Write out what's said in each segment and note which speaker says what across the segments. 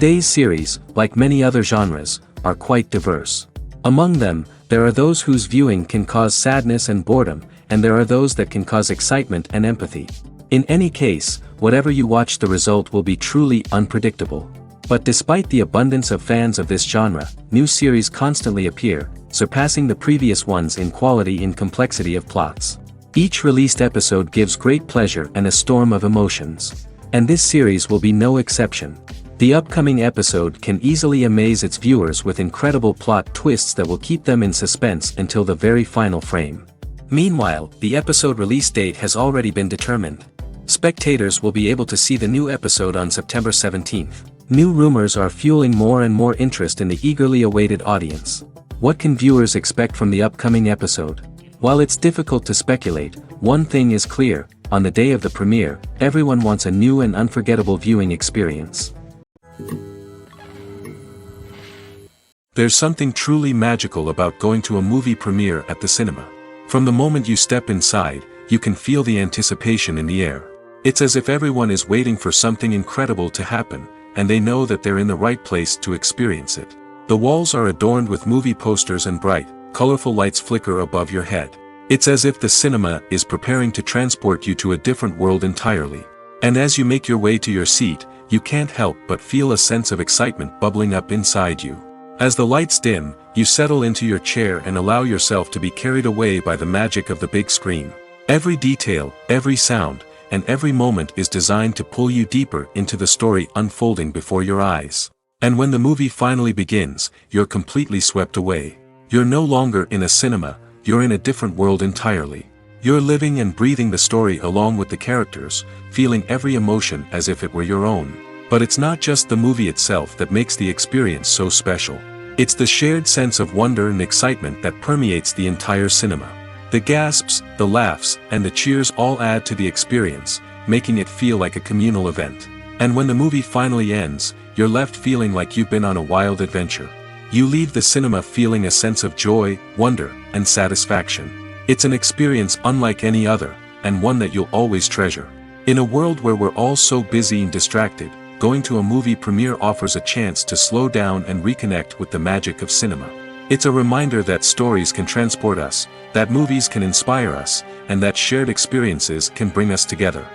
Speaker 1: Today's series, like many other genres, are quite diverse. Among them, there are those whose viewing can cause sadness and boredom, and there are those that can cause excitement and empathy. In any case, whatever you watch, the result will be truly unpredictable. But despite the abundance of fans of this genre, new series constantly appear, surpassing the previous ones in quality and complexity of plots. Each released episode gives great pleasure and a storm of emotions. And this series will be no exception. The upcoming episode can easily amaze its viewers with incredible plot twists that will keep them in suspense until the very final frame. Meanwhile, the episode release date has already been determined. Spectators will be able to see the new episode on September 17th. New rumors are fueling more and more interest in the eagerly awaited audience. What can viewers expect from the upcoming episode? While it's difficult to speculate, one thing is clear: on the day of the premiere, everyone wants a new and unforgettable viewing experience. There's something truly magical about going to a movie premiere at the cinema. From the moment you step inside, you can feel the anticipation in the air. It's as if everyone is waiting for something incredible to happen, and they know that they're in the right place to experience it. The walls are adorned with movie posters and bright, colorful lights flicker above your head. It's as if the cinema is preparing to transport you to a different world entirely. And as you make your way to your seat, you can't help but feel a sense of excitement bubbling up inside you. As the lights dim, you settle into your chair and allow yourself to be carried away by the magic of the big screen. Every detail, every sound, and every moment is designed to pull you deeper into the story unfolding before your eyes. And when the movie finally begins, you're completely swept away. You're no longer in a cinema, you're in a different world entirely. You're living and breathing the story along with the characters, feeling every emotion as if it were your own. But it's not just the movie itself that makes the experience so special. It's the shared sense of wonder and excitement that permeates the entire cinema. The gasps, the laughs, and the cheers all add to the experience, making it feel like a communal event. And when the movie finally ends, you're left feeling like you've been on a wild adventure. You leave the cinema feeling a sense of joy, wonder, and satisfaction. It's an experience unlike any other, and one that you'll always treasure. In a world where we're all so busy and distracted, going to a movie premiere offers a chance to slow down and reconnect with the magic of cinema. It's a reminder that stories can transport us, that movies can inspire us, and that shared experiences can bring us together.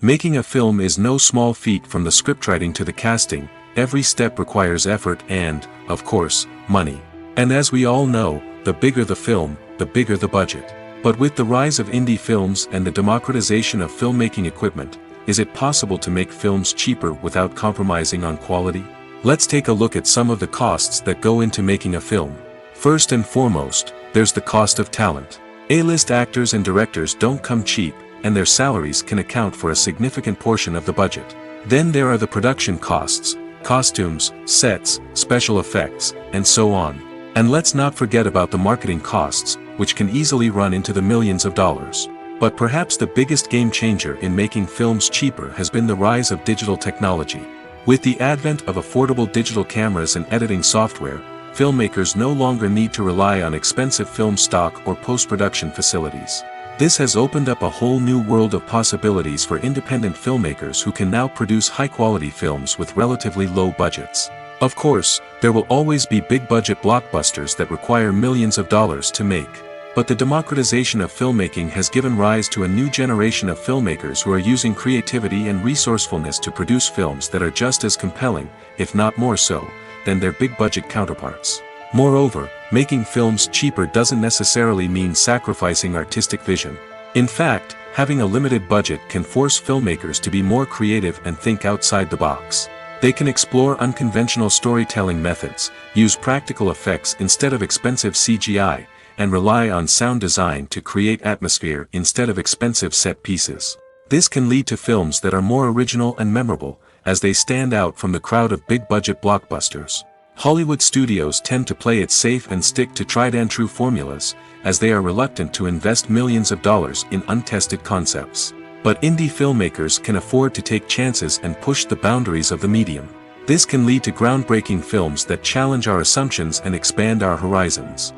Speaker 1: Making a film is no small feat. From the scriptwriting to the casting, every step requires effort and, of course, money. And as we all know, the bigger the film, the bigger the budget. But with the rise of indie films and the democratization of filmmaking equipment, is it possible to make films cheaper without compromising on quality? Let's take a look at some of the costs that go into making a film. First and foremost, there's the cost of talent. A-list actors and directors don't come cheap, and their salaries can account for a significant portion of the budget. Then there are the production costs, costumes, sets, special effects, and so on. And let's not forget about the marketing costs, which can easily run into the millions of dollars. But perhaps the biggest game changer in making films cheaper has been the rise of digital technology. With the advent of affordable digital cameras and editing software, filmmakers no longer need to rely on expensive film stock or post-production facilities. This has opened up a whole new world of possibilities for independent filmmakers who can now produce high-quality films with relatively low budgets. Of course, there will always be big-budget blockbusters that require millions of dollars to make. But the democratization of filmmaking has given rise to a new generation of filmmakers who are using creativity and resourcefulness to produce films that are just as compelling, if not more so, than their big-budget counterparts. Moreover, making films cheaper doesn't necessarily mean sacrificing artistic vision. In fact, having a limited budget can force filmmakers to be more creative and think outside the box. They can explore unconventional storytelling methods, use practical effects instead of expensive CGI, and rely on sound design to create atmosphere instead of expensive set pieces. This can lead to films that are more original and memorable, as they stand out from the crowd of big-budget blockbusters. Hollywood studios tend to play it safe and stick to tried-and-true formulas, as they are reluctant to invest millions of dollars in untested concepts. But indie filmmakers can afford to take chances and push the boundaries of the medium. This can lead to groundbreaking films that challenge our assumptions and expand our horizons.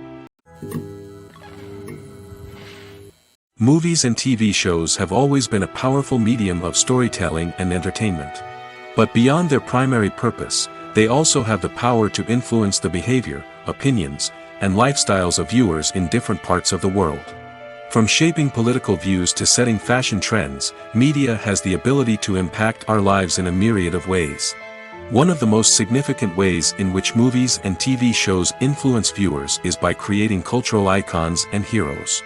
Speaker 1: Movies and TV shows have always been a powerful medium of storytelling and entertainment. But beyond their primary purpose, they also have the power to influence the behavior, opinions, and lifestyles of viewers in different parts of the world. From shaping political views to setting fashion trends, media has the ability to impact our lives in a myriad of ways. One of the most significant ways in which movies and TV shows influence viewers is by creating cultural icons and heroes.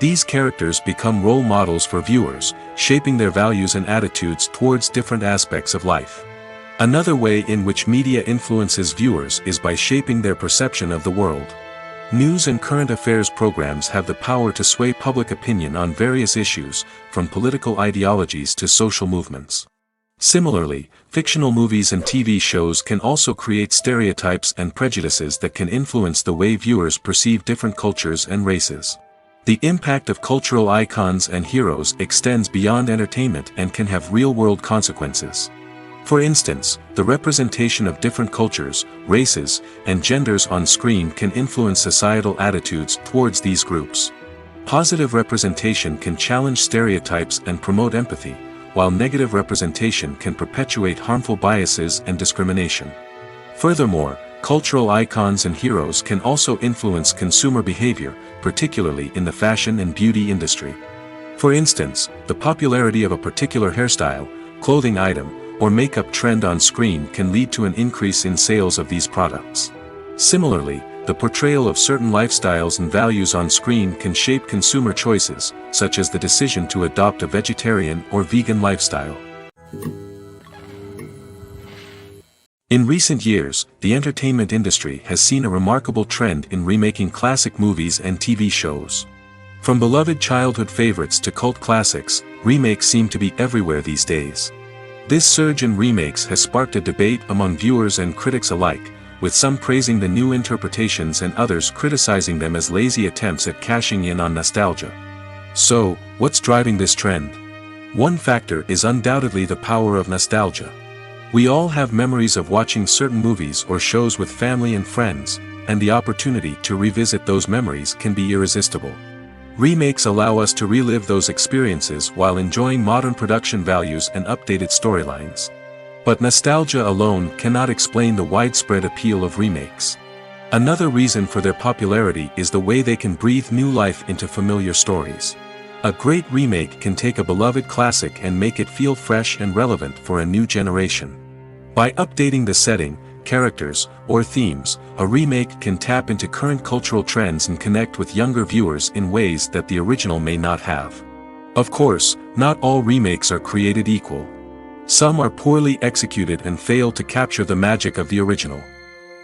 Speaker 1: These characters become role models for viewers, shaping their values and attitudes towards different aspects of life. Another way in which media influences viewers is by shaping their perception of the world. News and current affairs programs have the power to sway public opinion on various issues, from political ideologies to social movements. Similarly, fictional movies and TV shows can also create stereotypes and prejudices that can influence the way viewers perceive different cultures and races. The impact of cultural icons and heroes extends beyond entertainment and can have real-world consequences. For instance, the representation of different cultures, races, and genders on screen can influence societal attitudes towards these groups. Positive representation can challenge stereotypes and promote empathy, while negative representation can perpetuate harmful biases and discrimination. Furthermore, cultural icons and heroes can also influence consumer behavior, particularly in the fashion and beauty industry. For instance, the popularity of a particular hairstyle, clothing item, or makeup trend on screen can lead to an increase in sales of these products. Similarly, the portrayal of certain lifestyles and values on screen can shape consumer choices, such as the decision to adopt a vegetarian or vegan lifestyle. In recent years, the entertainment industry has seen a remarkable trend in remaking classic movies and TV shows. From beloved childhood favorites to cult classics, remakes seem to be everywhere these days. This surge in remakes has sparked a debate among viewers and critics alike, with some praising the new interpretations and others criticizing them as lazy attempts at cashing in on nostalgia. So, what's driving this trend? One factor is undoubtedly the power of nostalgia. We all have memories of watching certain movies or shows with family and friends, and the opportunity to revisit those memories can be irresistible. Remakes allow us to relive those experiences while enjoying modern production values and updated storylines. But nostalgia alone cannot explain the widespread appeal of remakes. Another reason for their popularity is the way they can breathe new life into familiar stories. A great remake can take a beloved classic and make it feel fresh and relevant for a new generation. By updating the setting, characters, or themes, a remake can tap into current cultural trends and connect with younger viewers in ways that the original may not have. Of course, not all remakes are created equal. Some are poorly executed and fail to capture the magic of the original.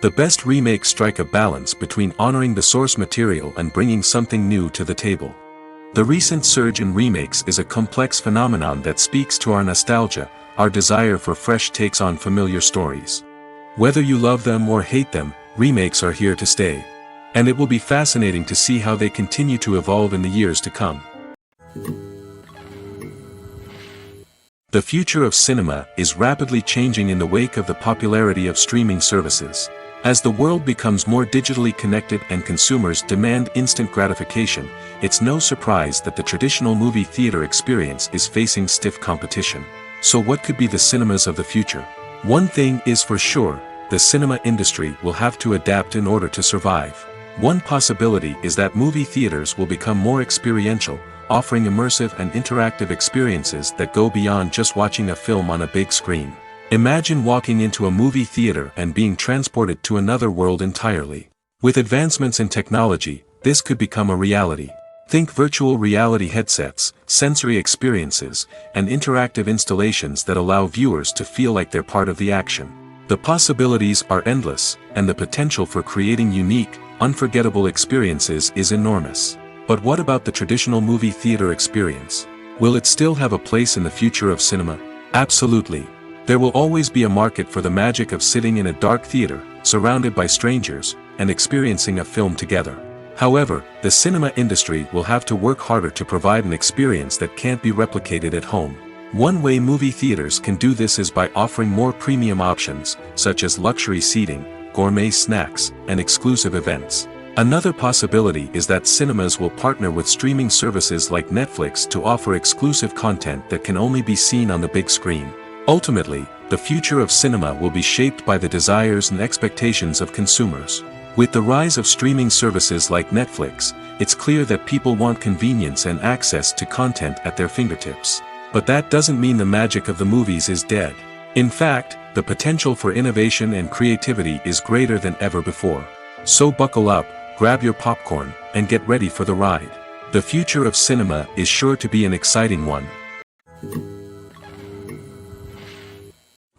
Speaker 1: The best remakes strike a balance between honoring the source material and bringing something new to the table. The recent surge in remakes is a complex phenomenon that speaks to our nostalgia, our desire for fresh takes on familiar stories. Whether you love them or hate them, remakes are here to stay. And it will be fascinating to see how they continue to evolve in the years to come. The future of cinema is rapidly changing in the wake of the popularity of streaming services. As the world becomes more digitally connected and consumers demand instant gratification, it's no surprise that the traditional movie theater experience is facing stiff competition. So what could be the cinemas of the future? One thing is for sure, the cinema industry will have to adapt in order to survive. One possibility is that movie theaters will become more experiential, offering immersive and interactive experiences that go beyond just watching a film on a big screen. Imagine walking into a movie theater and being transported to another world entirely. With advancements in technology, this could become a reality. Think virtual reality headsets, sensory experiences, and interactive installations that allow viewers to feel like they're part of the action. The possibilities are endless, and the potential for creating unique, unforgettable experiences is enormous. But what about the traditional movie theater experience? Will it still have a place in the future of cinema? Absolutely. There will always be a market for the magic of sitting in a dark theater, surrounded by strangers, and experiencing a film together. However, the cinema industry will have to work harder to provide an experience that can't be replicated at home. One way movie theaters can do this is by offering more premium options, such as luxury seating, gourmet snacks, and exclusive events. Another possibility is that cinemas will partner with streaming services like Netflix to offer exclusive content that can only be seen on the big screen. Ultimately, the future of cinema will be shaped by the desires and expectations of consumers. With the rise of streaming services like Netflix, it's clear that people want convenience and access to content at their fingertips. But that doesn't mean the magic of the movies is dead. In fact, the potential for innovation and creativity is greater than ever before. So buckle up, grab your popcorn, and get ready for the ride. The future of cinema is sure to be an exciting one.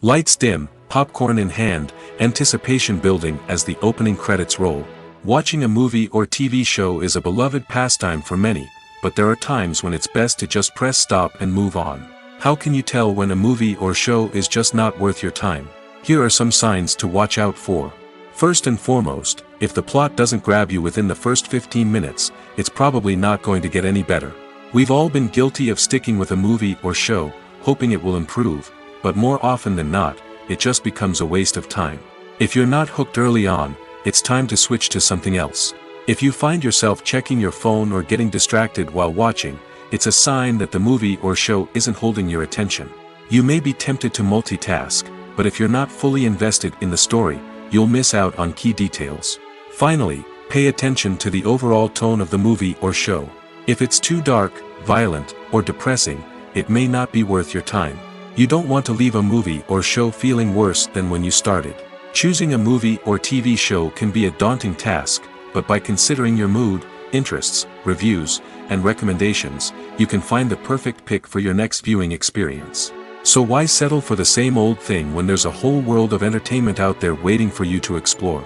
Speaker 1: Lights dim, popcorn in hand, anticipation building as the opening credits roll. Watching a movie or TV show is a beloved pastime for many, but there are times when it's best to just press stop and move on. How can you tell when a movie or show is just not worth your time? Here are some signs to watch out for. First and foremost, if the plot doesn't grab you within the first 15 minutes, it's probably not going to get any better. We've all been guilty of sticking with a movie or show, hoping it will improve, but more often than not, it just becomes a waste of time. If you're not hooked early on, it's time to switch to something else. If you find yourself checking your phone or getting distracted while watching, it's a sign that the movie or show isn't holding your attention. You may be tempted to multitask, but if you're not fully invested in the story, you'll miss out on key details. Finally, pay attention to the overall tone of the movie or show. If it's too dark, violent, or depressing, it may not be worth your time. You don't want to leave a movie or show feeling worse than when you started. Choosing a movie or TV show can be a daunting task, but by considering your mood, interests, reviews, and recommendations, you can find the perfect pick for your next viewing experience. So why settle for the same old thing when there's a whole world of entertainment out there waiting for you to explore?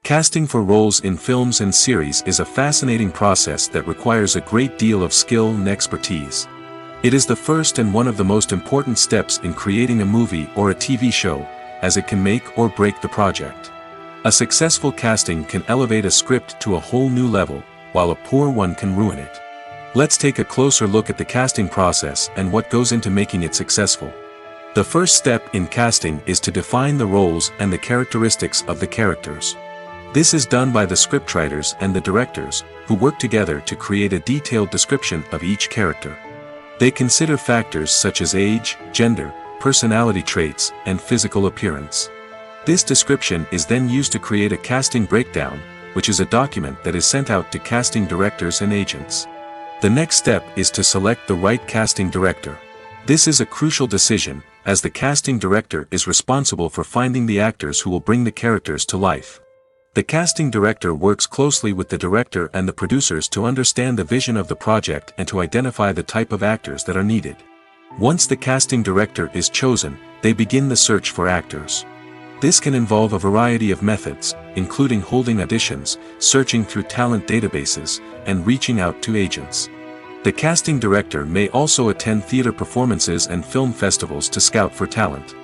Speaker 1: Casting for roles in films and series is a fascinating process that requires a great deal of skill and expertise. It is the first and one of the most important steps in creating a movie or a TV show, as it can make or break the project. A successful casting can elevate a script to a whole new level, while a poor one can ruin it. Let's take a closer look at the casting process and what goes into making it successful. The first step in casting is to define the roles and the characteristics of the characters. This is done by the scriptwriters and the directors, who work together to create a detailed description of each character. They consider factors such as age, gender, personality traits, and physical appearance. This description is then used to create a casting breakdown, which is a document that is sent out to casting directors and agents. The next step is to select the right casting director. This is a crucial decision, as the casting director is responsible for finding the actors who will bring the characters to life. The casting director works closely with the director and the producers to understand the vision of the project and to identify the type of actors that are needed. Once the casting director is chosen, they begin the search for actors. This can involve a variety of methods, including holding auditions, searching through talent databases, and reaching out to agents. The casting director may also attend theater performances and film festivals to scout for talent.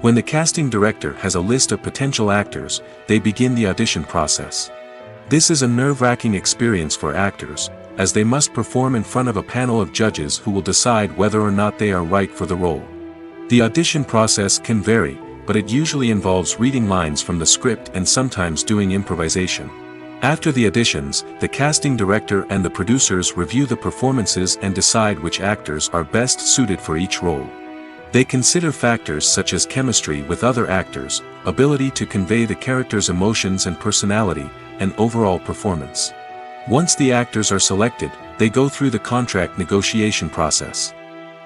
Speaker 1: When the casting director has a list of potential actors, they begin the audition process. This is a nerve-wracking experience for actors, as they must perform in front of a panel of judges who will decide whether or not they are right for the role. The audition process can vary, but it usually involves reading lines from the script and sometimes doing improvisation. After the auditions, the casting director and the producers review the performances and decide which actors are best suited for each role. They consider factors such as chemistry with other actors, ability to convey the character's emotions and personality, and overall performance. Once the actors are selected, they go through the contract negotiation process.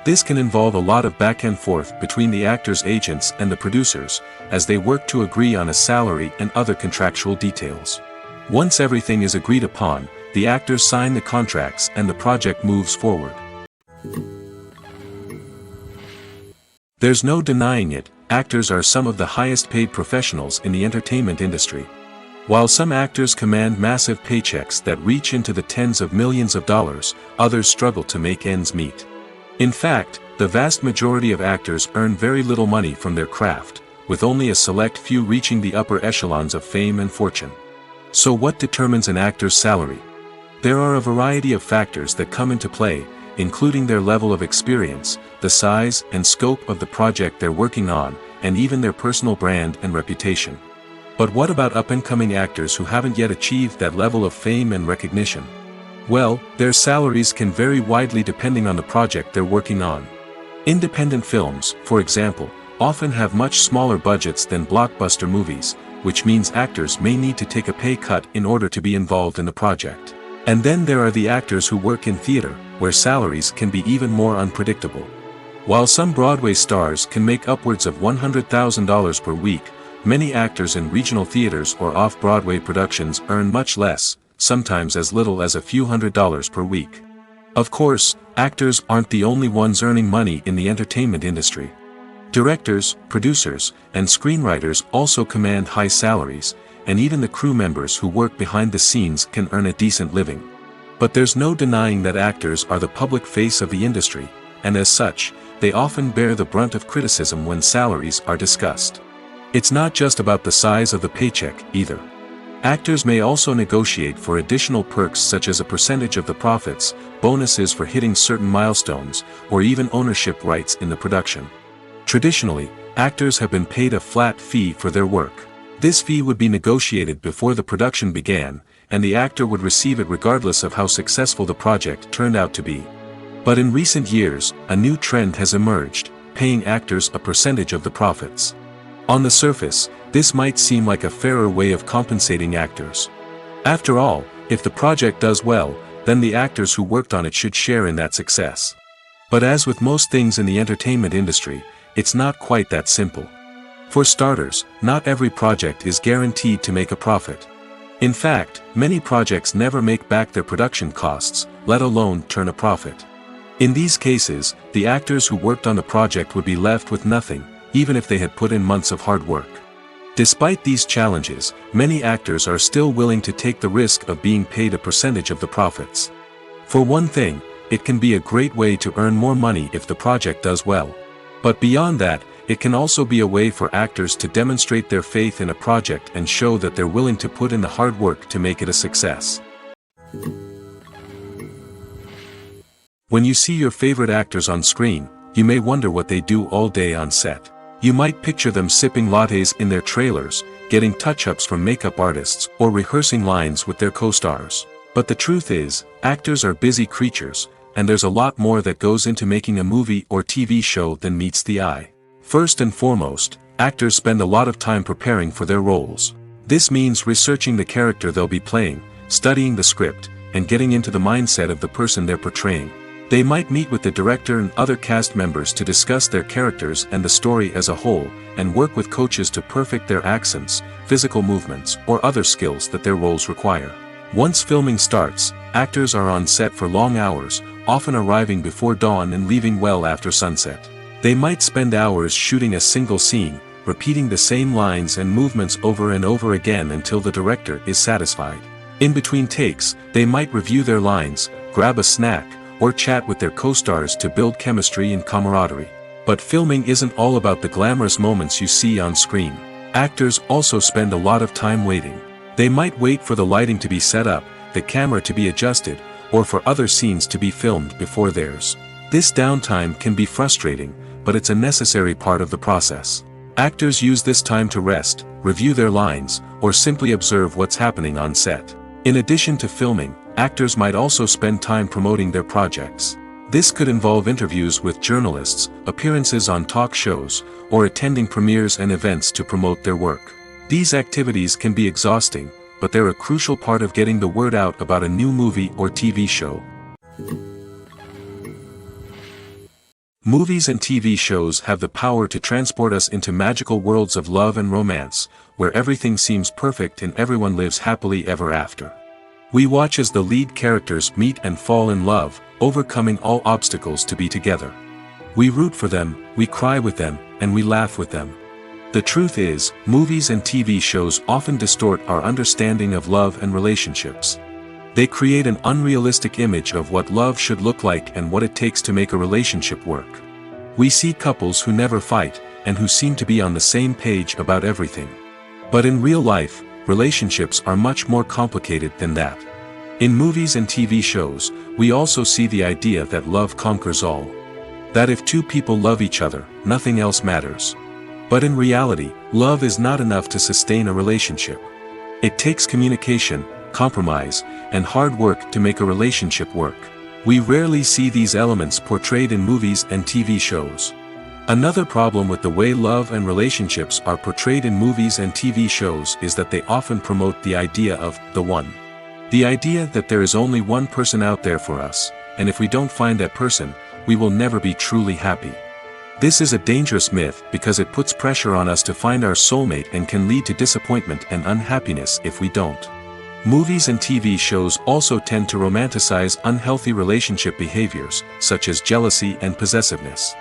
Speaker 1: This can involve a lot of back and forth between the actors' agents and the producers, as they work to agree on a salary and other contractual details. Once everything is agreed upon, the actors sign the contracts and the project moves forward. There's no denying it, actors are some of the highest paid professionals in the entertainment industry. While some actors command massive paychecks that reach into the tens of millions of dollars, others struggle to make ends meet. In fact, the vast majority of actors earn very little money from their craft, with only a select few reaching the upper echelons of fame and fortune. So what determines an actor's salary? There are a variety of factors that come into play, including their level of experience, the size and scope of the project they're working on, and even their personal brand and reputation. But what about up-and-coming actors who haven't yet achieved that level of fame and recognition? Well, their salaries can vary widely depending on the project they're working on. Independent films, for example, often have much smaller budgets than blockbuster movies, which means actors may need to take a pay cut in order to be involved in the project. And then there are the actors who work in theater, where salaries can be even more unpredictable. While some Broadway stars can make upwards of $100,000 per week, many actors in regional theaters or off-Broadway productions earn much less, sometimes as little as a few $100s per week. Of course, actors aren't the only ones earning money in the entertainment industry. Directors, producers, and screenwriters also command high salaries, and even the crew members who work behind the scenes can earn a decent living. But there's no denying that actors are the public face of the industry, and as such, they often bear the brunt of criticism when salaries are discussed. It's not just about the size of the paycheck, either. Actors may also negotiate for additional perks such as a percentage of the profits, bonuses for hitting certain milestones, or even ownership rights in the production. Traditionally, actors have been paid a flat fee for their work. This fee would be negotiated before the production began, and the actor would receive it regardless of how successful the project turned out to be. But in recent years, a new trend has emerged, paying actors a percentage of the profits. On the surface, this might seem like a fairer way of compensating actors. After all, if the project does well, then the actors who worked on it should share in that success. But as with most things in the entertainment industry, it's not quite that simple. For starters, not every project is guaranteed to make a profit. In fact, many projects never make back their production costs, let alone turn a profit. In these cases, the actors who worked on the project would be left with nothing, even if they had put in months of hard work. Despite these challenges, many actors are still willing to take the risk of being paid a percentage of the profits. For one thing, it can be a great way to earn more money if the project does well. But beyond that, it can also be a way for actors to demonstrate their faith in a project and show that they're willing to put in the hard work to make it a success. When you see your favorite actors on screen, you may wonder what they do all day on set. You might picture them sipping lattes in their trailers, getting touch-ups from makeup artists, or rehearsing lines with their co-stars. But the truth is, actors are busy creatures, and there's a lot more that goes into making a movie or TV show than meets the eye. First and foremost, actors spend a lot of time preparing for their roles. This means researching the character they'll be playing, studying the script, and getting into the mindset of the person they're portraying. They might meet with the director and other cast members to discuss their characters and the story as a whole, and work with coaches to perfect their accents, physical movements, or other skills that their roles require. Once filming starts, actors are on set for long hours, often arriving before dawn and leaving well after sunset. They might spend hours shooting a single scene, repeating the same lines and movements over and over again until the director is satisfied. In between takes, they might review their lines, grab a snack, or chat with their co-stars to build chemistry and camaraderie. But filming isn't all about the glamorous moments you see on screen. Actors also spend a lot of time waiting. They might wait for the lighting to be set up, the camera to be adjusted, or for other scenes to be filmed before theirs. This downtime can be frustrating, but it's a necessary part of the process. Actors use this time to rest, review their lines, or simply observe what's happening on set. In addition to filming, actors might also spend time promoting their projects. This could involve interviews with journalists, appearances on talk shows, or attending premieres and events to promote their work. These activities can be exhausting, but they're a crucial part of getting the word out about a new movie or TV show. Movies and TV shows have the power to transport us into magical worlds of love and romance, where everything seems perfect and everyone lives happily ever after. We watch as the lead characters meet and fall in love, overcoming all obstacles to be together. We root for them, we cry with them, and we laugh with them. The truth is, movies and TV shows often distort our understanding of love and relationships. They create an unrealistic image of what love should look like and what it takes to make a relationship work. We see couples who never fight, and who seem to be on the same page about everything. But in real life, relationships are much more complicated than that. In movies and TV shows, we also see the idea that love conquers all. That if two people love each other, nothing else matters. But in reality, love is not enough to sustain a relationship. It takes communication, compromise, and hard work to make a relationship work. We rarely see these elements portrayed in movies and TV shows. Another problem with the way love and relationships are portrayed in movies and TV shows is that they often promote the idea of the one. The idea that there is only one person out there for us, and if we don't find that person, we will never be truly happy. This is a dangerous myth because it puts pressure on us to find our soulmate and can lead to disappointment and unhappiness if we don't. Movies and TV shows also tend to romanticize unhealthy relationship behaviors, such as jealousy and possessiveness.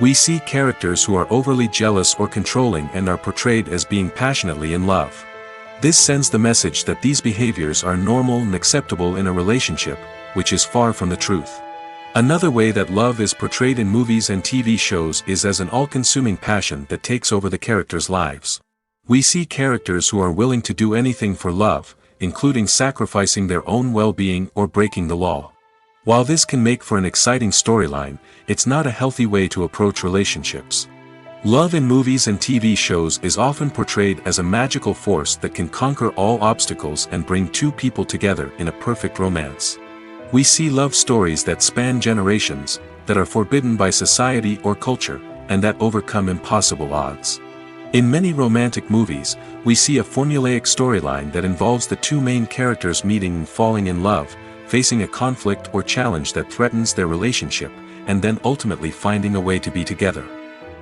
Speaker 1: We see characters who are overly jealous or controlling and are portrayed as being passionately in love. This sends the message that these behaviors are normal and acceptable in a relationship, which is far from the truth. Another way that love is portrayed in movies and TV shows is as an all-consuming passion that takes over the characters' lives. We see characters who are willing to do anything for love, including sacrificing their own well-being or breaking the law. While this can make for an exciting storyline, it's not a healthy way to approach relationships. Love in movies and TV shows is often portrayed as a magical force that can conquer all obstacles and bring two people together in a perfect romance. We see love stories that span generations, that are forbidden by society or culture, and that overcome impossible odds. In many romantic movies, we see a formulaic storyline that involves the two main characters meeting and falling in love, facing a conflict or challenge that threatens their relationship, and then ultimately finding a way to be together.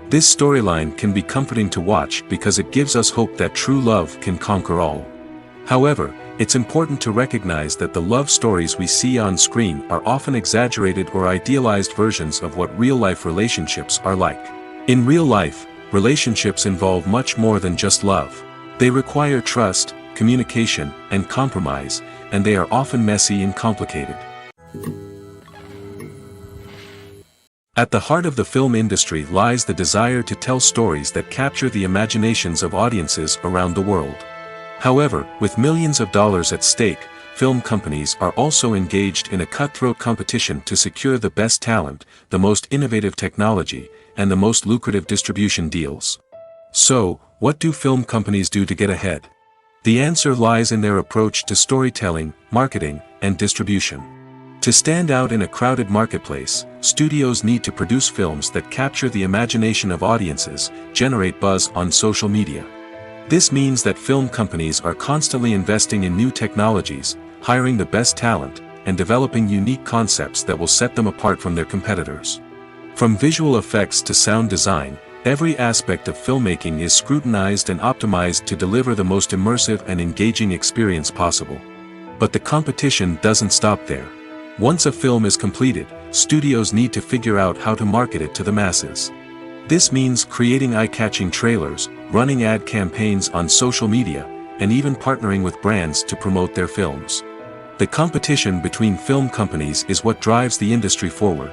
Speaker 1: This storyline can be comforting to watch because it gives us hope that true love can conquer all. However, it's important to recognize that the love stories we see on screen are often exaggerated or idealized versions of what real-life relationships are like. In real life, relationships involve much more than just love. They require trust, communication, and compromise, and they are often messy and complicated. At the heart of the film industry lies the desire to tell stories that capture the imaginations of audiences around the world. However, with millions of dollars at stake, film companies are also engaged in a cutthroat competition to secure the best talent, the most innovative technology, and the most lucrative distribution deals. So, what do film companies do to get ahead? The answer lies in their approach to storytelling, marketing, and distribution. To stand out in a crowded marketplace, studios need to produce films that capture the imagination of audiences, generate buzz on social media. This means that film companies are constantly investing in new technologies, hiring the best talent, and developing unique concepts that will set them apart from their competitors. From visual effects to sound design, every aspect of filmmaking is scrutinized and optimized to deliver the most immersive and engaging experience possible. But the competition doesn't stop there. Once a film is completed, studios need to figure out how to market it to the masses. This means creating eye-catching trailers, running ad campaigns on social media, and even partnering with brands to promote their films. The competition between film companies is what drives the industry forward.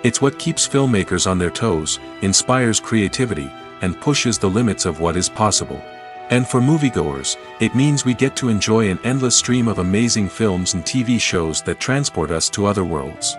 Speaker 1: It's what keeps filmmakers on their toes, inspires creativity, and pushes the limits of what is possible. And for moviegoers, it means we get to enjoy an endless stream of amazing films and TV shows that transport us to other worlds.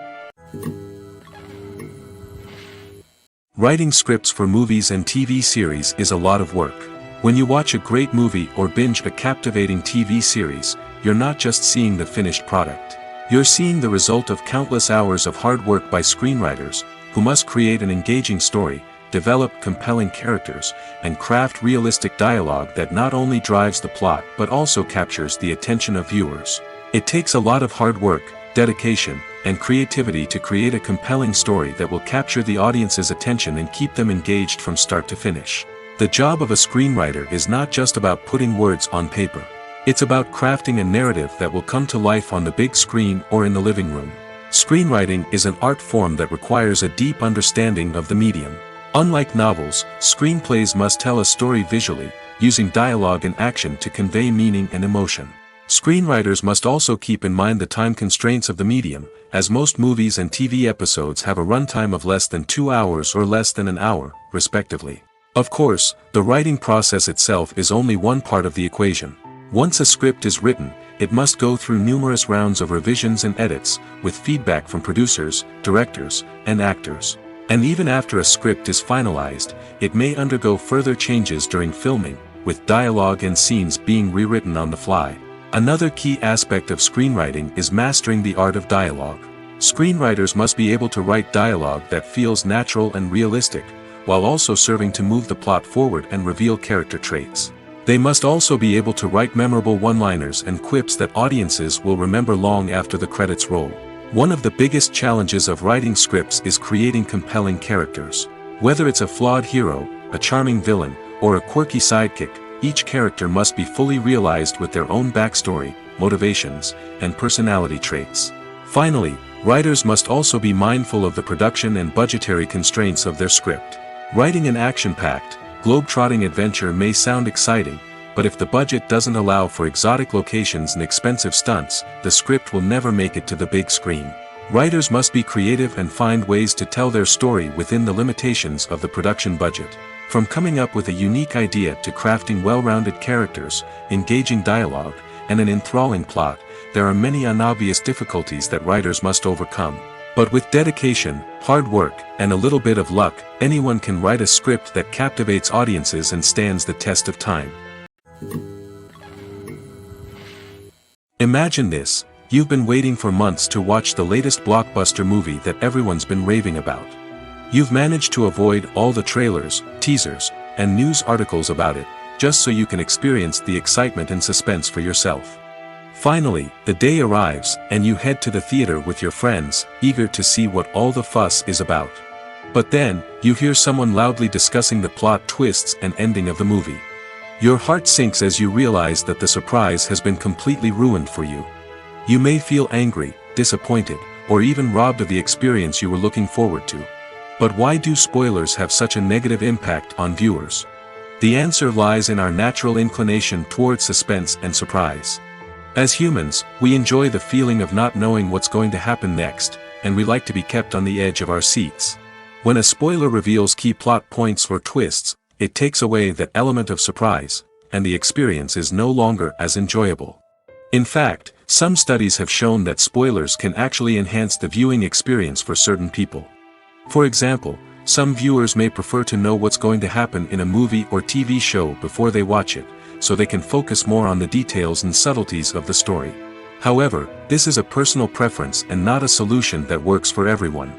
Speaker 1: Writing scripts for movies and TV series is a lot of work. When you watch a great movie or binge a captivating TV series, you're not just seeing the finished product. You're seeing the result of countless hours of hard work by screenwriters, who must create an engaging story, develop compelling characters, and craft realistic dialogue that not only drives the plot but also captures the attention of viewers. It takes a lot of hard work, dedication, and creativity to create a compelling story that will capture the audience's attention and keep them engaged from start to finish. The job of a screenwriter is not just about putting words on paper. It's about crafting a narrative that will come to life on the big screen or in the living room. Screenwriting is an art form that requires a deep understanding of the medium. Unlike novels, screenplays must tell a story visually, using dialogue and action to convey meaning and emotion. Screenwriters must also keep in mind the time constraints of the medium, as most movies and TV episodes have a runtime of less than 2 hours or less than an hour, respectively. Of course, the writing process itself is only one part of the equation. Once a script is written, it must go through numerous rounds of revisions and edits, with feedback from producers, directors, and actors. And even after a script is finalized, it may undergo further changes during filming, with dialogue and scenes being rewritten on the fly. Another key aspect of screenwriting is mastering the art of dialogue. Screenwriters must be able to write dialogue that feels natural and realistic, while also serving to move the plot forward and reveal character traits. They must also be able to write memorable one-liners and quips that audiences will remember long after the credits roll. One of the biggest challenges of writing scripts is creating compelling characters. Whether it's a flawed hero, a charming villain, or a quirky sidekick, each character must be fully realized with their own backstory, motivations, and personality traits. Finally, writers must also be mindful of the production and budgetary constraints of their script. Writing an action-packed, globe-trotting adventure may sound exciting, but if the budget doesn't allow for exotic locations and expensive stunts, the script will never make it to the big screen. Writers must be creative and find ways to tell their story within the limitations of the production budget. From coming up with a unique idea to crafting well-rounded characters, engaging dialogue, and an enthralling plot, there are many unobvious difficulties that writers must overcome. But with dedication, hard work, and a little bit of luck, anyone can write a script that captivates audiences and stands the test of time. Imagine this: you've been waiting for months to watch the latest blockbuster movie that everyone's been raving about. You've managed to avoid all the trailers, teasers, and news articles about it, just so you can experience the excitement and suspense for yourself. Finally, the day arrives, and you head to the theater with your friends, eager to see what all the fuss is about. But then, you hear someone loudly discussing the plot twists and ending of the movie. Your heart sinks as you realize that the surprise has been completely ruined for you. You may feel angry, disappointed, or even robbed of the experience you were looking forward to. But why do spoilers have such a negative impact on viewers? The answer lies in our natural inclination toward suspense and surprise. As humans, we enjoy the feeling of not knowing what's going to happen next, and we like to be kept on the edge of our seats. When a spoiler reveals key plot points or twists, it takes away that element of surprise, and the experience is no longer as enjoyable. In fact, some studies have shown that spoilers can actually enhance the viewing experience for certain people. For example, some viewers may prefer to know what's going to happen in a movie or TV show before they watch it, so they can focus more on the details and subtleties of the story. However, this is a personal preference and not a solution that works for everyone.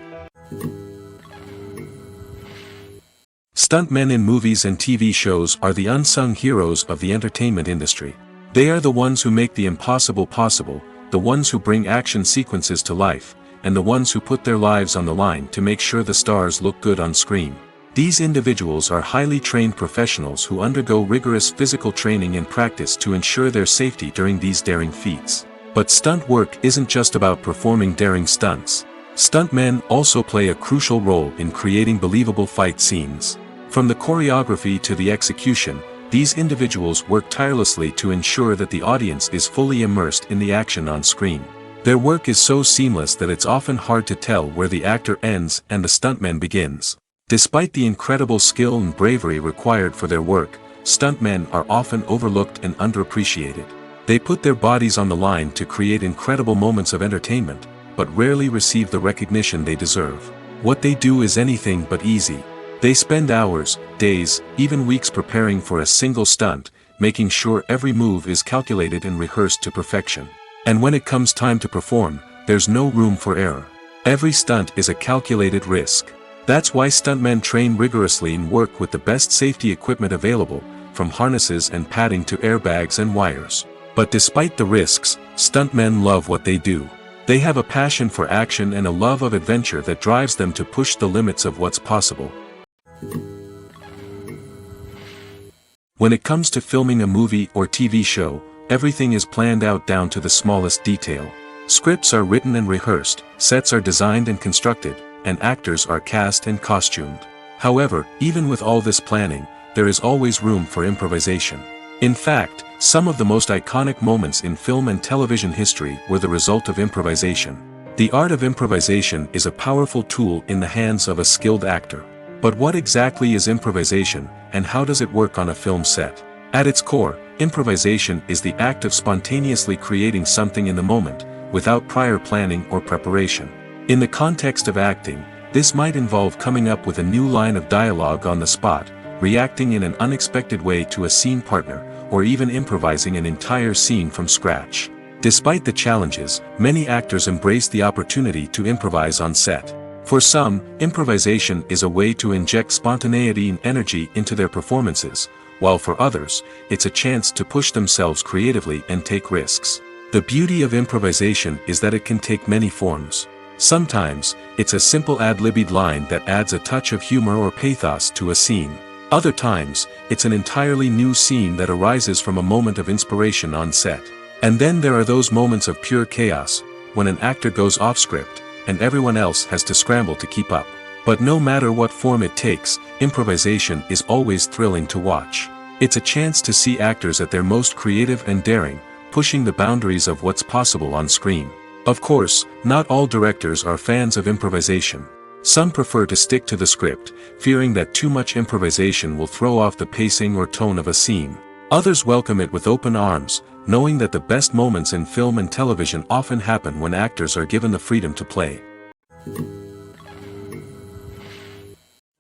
Speaker 1: Stuntmen in movies and TV shows are the unsung heroes of the entertainment industry. They are the ones who make the impossible possible, the ones who bring action sequences to life, and the ones who put their lives on the line to make sure the stars look good on screen. These individuals are highly trained professionals who undergo rigorous physical training and practice to ensure their safety during these daring feats. But stunt work isn't just about performing daring stunts. Stuntmen also play a crucial role in creating believable fight scenes. From the choreography to the execution, these individuals work tirelessly to ensure that the audience is fully immersed in the action on screen. Their work is so seamless that it's often hard to tell where the actor ends and the stuntman begins. Despite the incredible skill and bravery required for their work, stuntmen are often overlooked and underappreciated. They put their bodies on the line to create incredible moments of entertainment, but rarely receive the recognition they deserve. What they do is anything but easy. They spend hours, days, even weeks preparing for a single stunt, making sure every move is calculated and rehearsed to perfection. And when it comes time to perform, there's no room for error. Every stunt is a calculated risk. That's why stuntmen train rigorously and work with the best safety equipment available, from harnesses and padding to airbags and wires. But despite the risks, stuntmen love what they do. They have a passion for action and a love of adventure that drives them to push the limits of what's possible. When it comes to filming a movie or TV show, everything is planned out down to the smallest detail. Scripts are written and rehearsed, sets are designed and constructed, and actors are cast and costumed. However, even with all this planning, there is always room for improvisation. In fact, some of the most iconic moments in film and television history were the result of improvisation. The art of improvisation is a powerful tool in the hands of a skilled actor. But what exactly is improvisation, and how does it work on a film set? At its core, improvisation is the act of spontaneously creating something in the moment, without prior planning or preparation. In the context of acting, This might involve coming up with a new line of dialogue on the spot, reacting in an unexpected way to a scene partner, or even improvising an entire scene from scratch. Despite the challenges, many actors embrace the opportunity to improvise on set. For some, improvisation is a way to inject spontaneity and energy into their performances, while for others, it's a chance to push themselves creatively and take risks. The beauty of improvisation is that it can take many forms. Sometimes, it's a simple ad-libbed line that adds a touch of humor or pathos to a scene. Other times, it's an entirely new scene that arises from a moment of inspiration on set. And then there are those moments of pure chaos, when an actor goes off script, and everyone else has to scramble to keep up. But no matter what form it takes, improvisation is always thrilling to watch. It's a chance to see actors at their most creative and daring, pushing the boundaries of what's possible on screen. Of course, not all directors are fans of improvisation. Some prefer to stick to the script, fearing that too much improvisation will throw off the pacing or tone of a scene. Others welcome it with open arms, knowing that the best moments in film and television often happen when actors are given the freedom to play.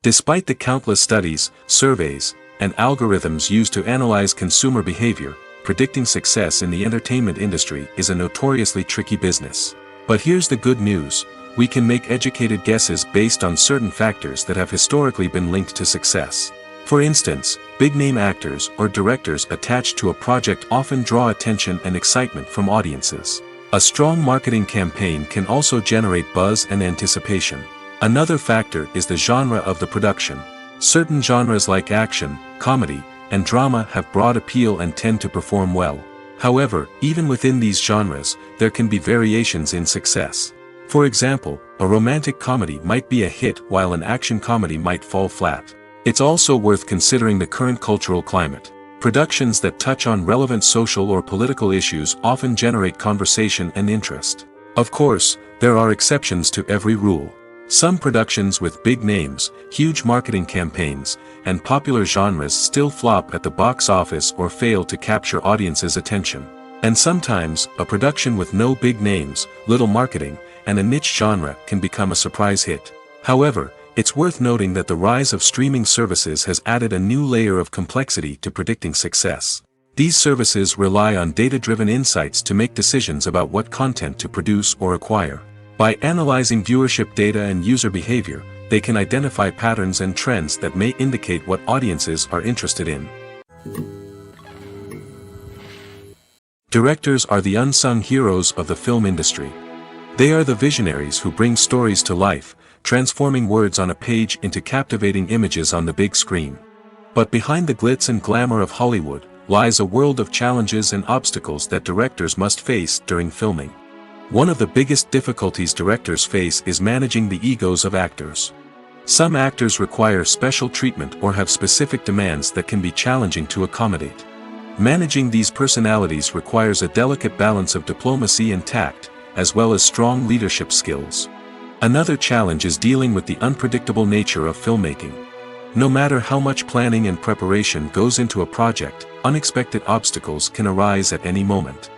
Speaker 1: Despite the countless studies, surveys, and algorithms used to analyze consumer behavior, predicting success in the entertainment industry is a notoriously tricky business. But here's the good news: we can make educated guesses based on certain factors that have historically been linked to success. For instance, big-name actors or directors attached to a project often draw attention and excitement from audiences. A strong marketing campaign can also generate buzz and anticipation. Another factor is the genre of the production. Certain genres like action, comedy, and drama have broad appeal and tend to perform well. However, even within these genres, there can be variations in success. For example, a romantic comedy might be a hit while an action comedy might fall flat. It's also worth considering the current cultural climate. Productions that touch on relevant social or political issues often generate conversation and interest. Of course, there are exceptions to every rule. Some productions with big names, huge marketing campaigns, and popular genres still flop at the box office or fail to capture audiences' attention. And sometimes, a production with no big names, little marketing, and a niche genre can become a surprise hit. However, it's worth noting that the rise of streaming services has added a new layer of complexity to predicting success. These services rely on data-driven insights to make decisions about what content to produce or acquire. By analyzing viewership data and user behavior, they can identify patterns and trends that may indicate what audiences are interested in. Directors are the unsung heroes of the film industry. They are the visionaries who bring stories to life, transforming words on a page into captivating images on the big screen. But behind the glitz and glamour of Hollywood, lies a world of challenges and obstacles that directors must face during filming. One of the biggest difficulties directors face is managing the egos of actors. Some actors require special treatment or have specific demands that can be challenging to accommodate. Managing these personalities requires a delicate balance of diplomacy and tact, as well as strong leadership skills. Another challenge is dealing with the unpredictable nature of filmmaking. No matter how much planning and preparation goes into a project, unexpected obstacles can arise at any moment.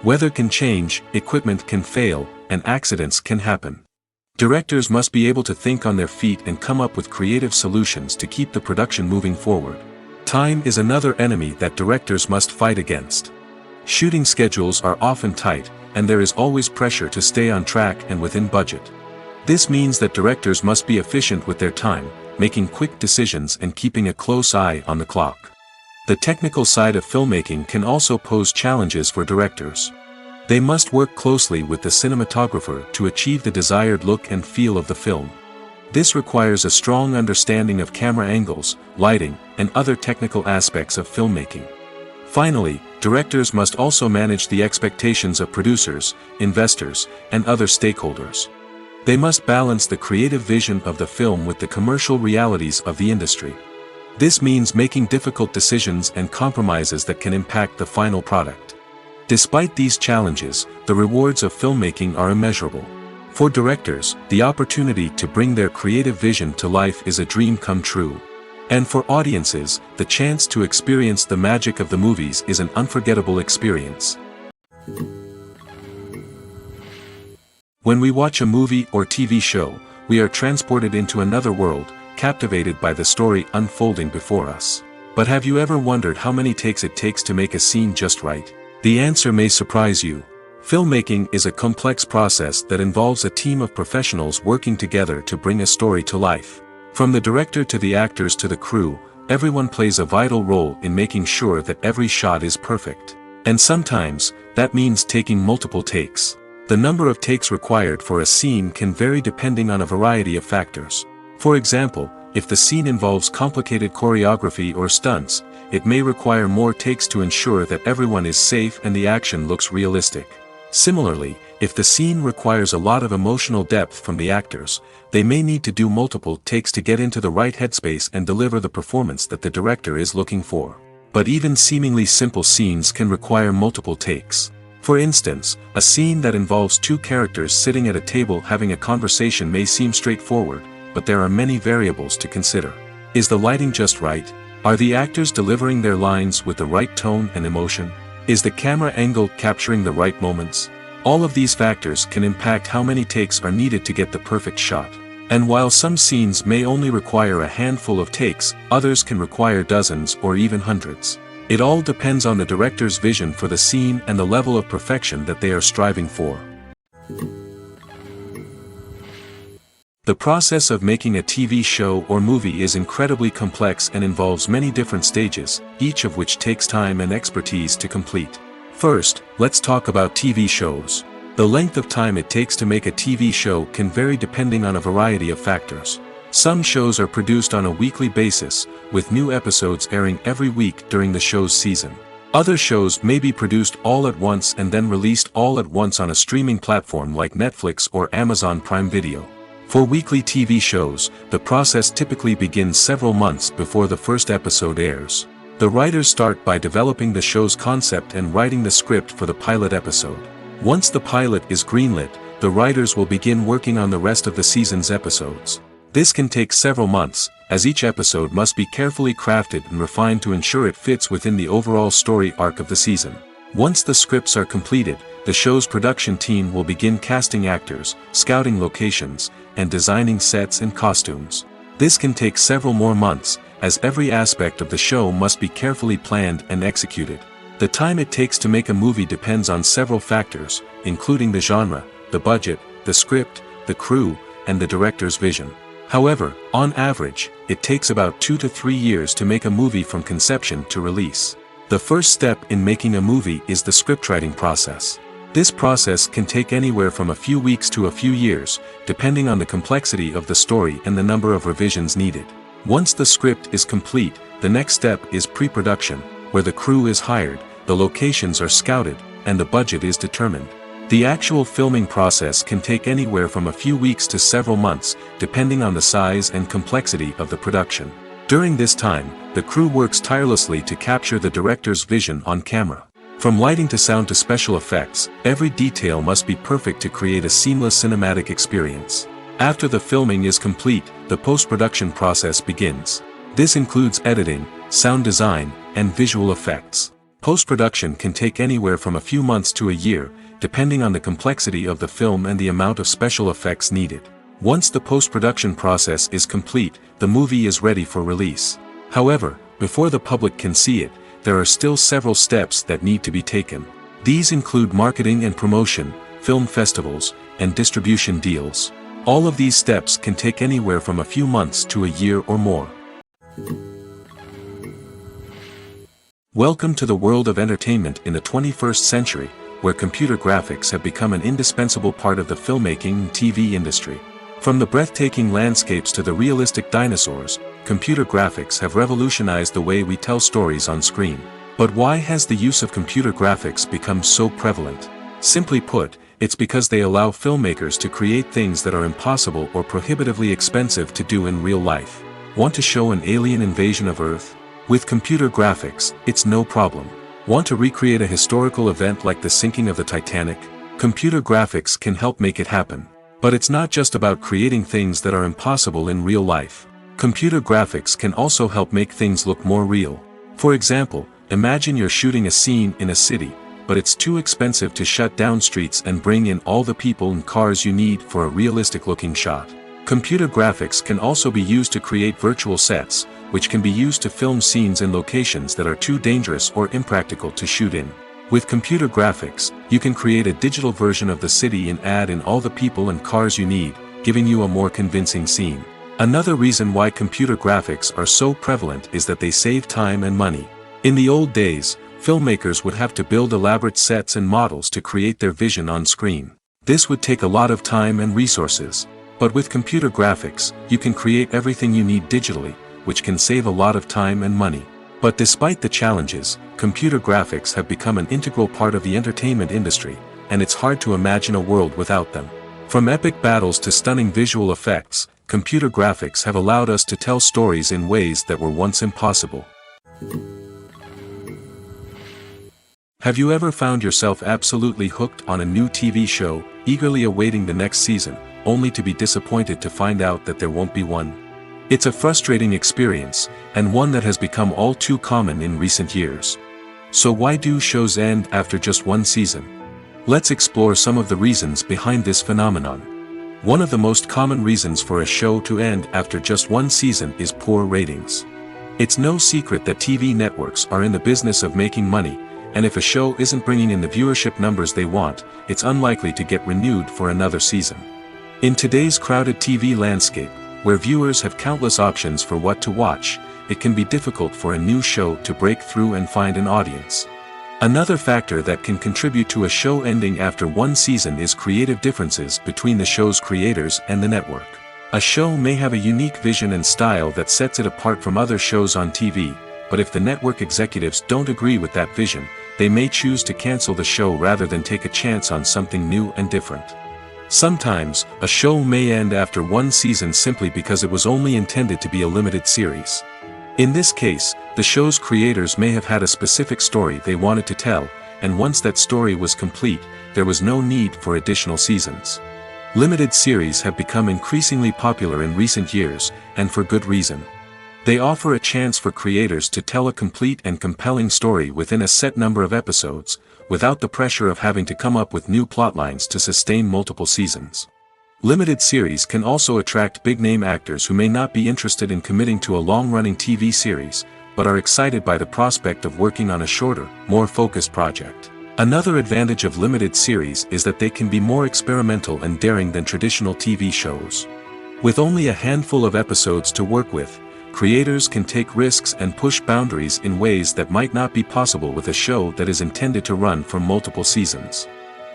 Speaker 1: Weather can change, equipment can fail, and accidents can happen. Directors must be able to think on their feet and come up with creative solutions to keep the production moving forward. Time is another enemy that directors must fight against. Shooting schedules are often tight, and there is always pressure to stay on track and within budget. This means that directors must be efficient with their time, making quick decisions and keeping a close eye on the clock. The technical side of filmmaking can also pose challenges for directors. They must work closely with the cinematographer to achieve the desired look and feel of the film. This requires a strong understanding of camera angles, lighting, and other technical aspects of filmmaking. Finally, directors must also manage the expectations of producers, investors, and other stakeholders. They must balance the creative vision of the film with the commercial realities of the industry. This means making difficult decisions and compromises that can impact the final product. Despite these challenges, the rewards of filmmaking are immeasurable. For directors, the opportunity to bring their creative vision to life is a dream come true. And for audiences, the chance to experience the magic of the movies is an unforgettable experience. When we watch a movie or TV show, we are transported into another world, captivated by the story unfolding before us. But have you ever wondered how many takes it takes to make a scene just right? The answer may surprise you. Filmmaking is a complex process that involves a team of professionals working together to bring a story to life. From the director to the actors to the crew, everyone plays a vital role in making sure that every shot is perfect. And sometimes, that means taking multiple takes. The number of takes required for a scene can vary depending on a variety of factors. For example, if the scene involves complicated choreography or stunts, it may require more takes to ensure that everyone is safe and the action looks realistic. Similarly, if the scene requires a lot of emotional depth from the actors, they may need to do multiple takes to get into the right headspace and deliver the performance that the director is looking for. But even seemingly simple scenes can require multiple takes. For instance, a scene that involves two characters sitting at a table having a conversation may seem straightforward, but there are many variables to consider. Is the lighting just right? Are the actors delivering their lines with the right tone and emotion? Is the camera angle capturing the right moments? All of these factors can impact how many takes are needed to get the perfect shot. And while some scenes may only require a handful of takes, others can require dozens or even hundreds. It all depends on the director's vision for the scene and the level of perfection that they are striving for. The process of making a TV show or movie is incredibly complex and involves many different stages, each of which takes time and expertise to complete. First, let's talk about TV shows. The length of time it takes to make a TV show can vary depending on a variety of factors. Some shows are produced on a weekly basis, with new episodes airing every week during the show's season. Other shows may be produced all at once and then released all at once on a streaming platform like Netflix or Amazon Prime Video. For weekly TV shows, the process typically begins several months before the first episode airs. The writers start by developing the show's concept and writing the script for the pilot episode. Once the pilot is greenlit, the writers will begin working on the rest of the season's episodes. This can take several months, as each episode must be carefully crafted and refined to ensure it fits within the overall story arc of the season. Once the scripts are completed, the show's production team will begin casting actors, scouting locations, and designing sets and costumes. This can take several more months, as every aspect of the show must be carefully planned and executed. The time it takes to make a movie depends on several factors, including the genre, the budget, the script, the crew, and the director's vision. However, on average, it takes about 2 to 3 years to make a movie from conception to release. The first step in making a movie is the scriptwriting process. This process can take anywhere from a few weeks to a few years, depending on the complexity of the story and the number of revisions needed. Once the script is complete, the next step is pre-production, where the crew is hired, the locations are scouted, and the budget is determined. The actual filming process can take anywhere from a few weeks to several months, depending on the size and complexity of the production. During this time, the crew works tirelessly to capture the director's vision on camera. From lighting to sound to special effects, every detail must be perfect to create a seamless cinematic experience. After the filming is complete, the post-production process begins. This includes editing, sound design, and visual effects. Post-production can take anywhere from a few months to a year, depending on the complexity of the film and the amount of special effects needed. Once the post-production process is complete, the movie is ready for release. However, before the public can see it, there are still several steps that need to be taken. These include marketing and promotion, film festivals, and distribution deals. All of these steps can take anywhere from a few months to a year or more. Welcome to the world of entertainment in the 21st century, where computer graphics have become an indispensable part of the filmmaking and TV industry. From the breathtaking landscapes to the realistic dinosaurs, computer graphics have revolutionized the way we tell stories on screen. But why has the use of computer graphics become so prevalent? Simply put, it's because they allow filmmakers to create things that are impossible or prohibitively expensive to do in real life. Want to show an alien invasion of Earth? With computer graphics, it's no problem. Want to recreate a historical event like the sinking of the Titanic? Computer graphics can help make it happen. But it's not just about creating things that are impossible in real life. Computer graphics can also help make things look more real. For example, imagine you're shooting a scene in a city, but it's too expensive to shut down streets and bring in all the people and cars you need for a realistic-looking shot. Computer graphics can also be used to create virtual sets, which can be used to film scenes in locations that are too dangerous or impractical to shoot in. With computer graphics, you can create a digital version of the city and add in all the people and cars you need, giving you a more convincing scene. Another reason why computer graphics are so prevalent is that they save time and money. In the old days, filmmakers would have to build elaborate sets and models to create their vision on screen. This would take a lot of time and resources. But with computer graphics, you can create everything you need digitally, which can save a lot of time and money. But despite the challenges, computer graphics have become an integral part of the entertainment industry, and it's hard to imagine a world without them. From epic battles to stunning visual effects, computer graphics have allowed us to tell stories in ways that were once impossible. Have you ever found yourself absolutely hooked on a new TV show, eagerly awaiting the next season, only to be disappointed to find out that there won't be one? It's a frustrating experience, and one that has become all too common in recent years. So why do shows end after just one season? Let's explore some of the reasons behind this phenomenon. One of the most common reasons for a show to end after just one season is poor ratings. It's no secret that TV networks are in the business of making money, and if a show isn't bringing in the viewership numbers they want, it's unlikely to get renewed for another season. In today's crowded TV landscape, where viewers have countless options for what to watch, it can be difficult for a new show to break through and find an audience. Another factor that can contribute to a show ending after one season is creative differences between the show's creators and the network. A show may have a unique vision and style that sets it apart from other shows on TV, but if the network executives don't agree with that vision, they may choose to cancel the show rather than take a chance on something new and different. Sometimes, a show may end after one season simply because it was only intended to be a limited series. In this case, the show's creators may have had a specific story they wanted to tell, and once that story was complete, there was no need for additional seasons. Limited series have become increasingly popular in recent years, and for good reason. They offer a chance for creators to tell a complete and compelling story within a set number of episodes, without the pressure of having to come up with new plotlines to sustain multiple seasons. Limited series can also attract big-name actors who may not be interested in committing to a long-running TV series, but are excited by the prospect of working on a shorter, more focused project. Another advantage of limited series is that they can be more experimental and daring than traditional TV shows. With only a handful of episodes to work with, creators can take risks and push boundaries in ways that might not be possible with a show that is intended to run for multiple seasons.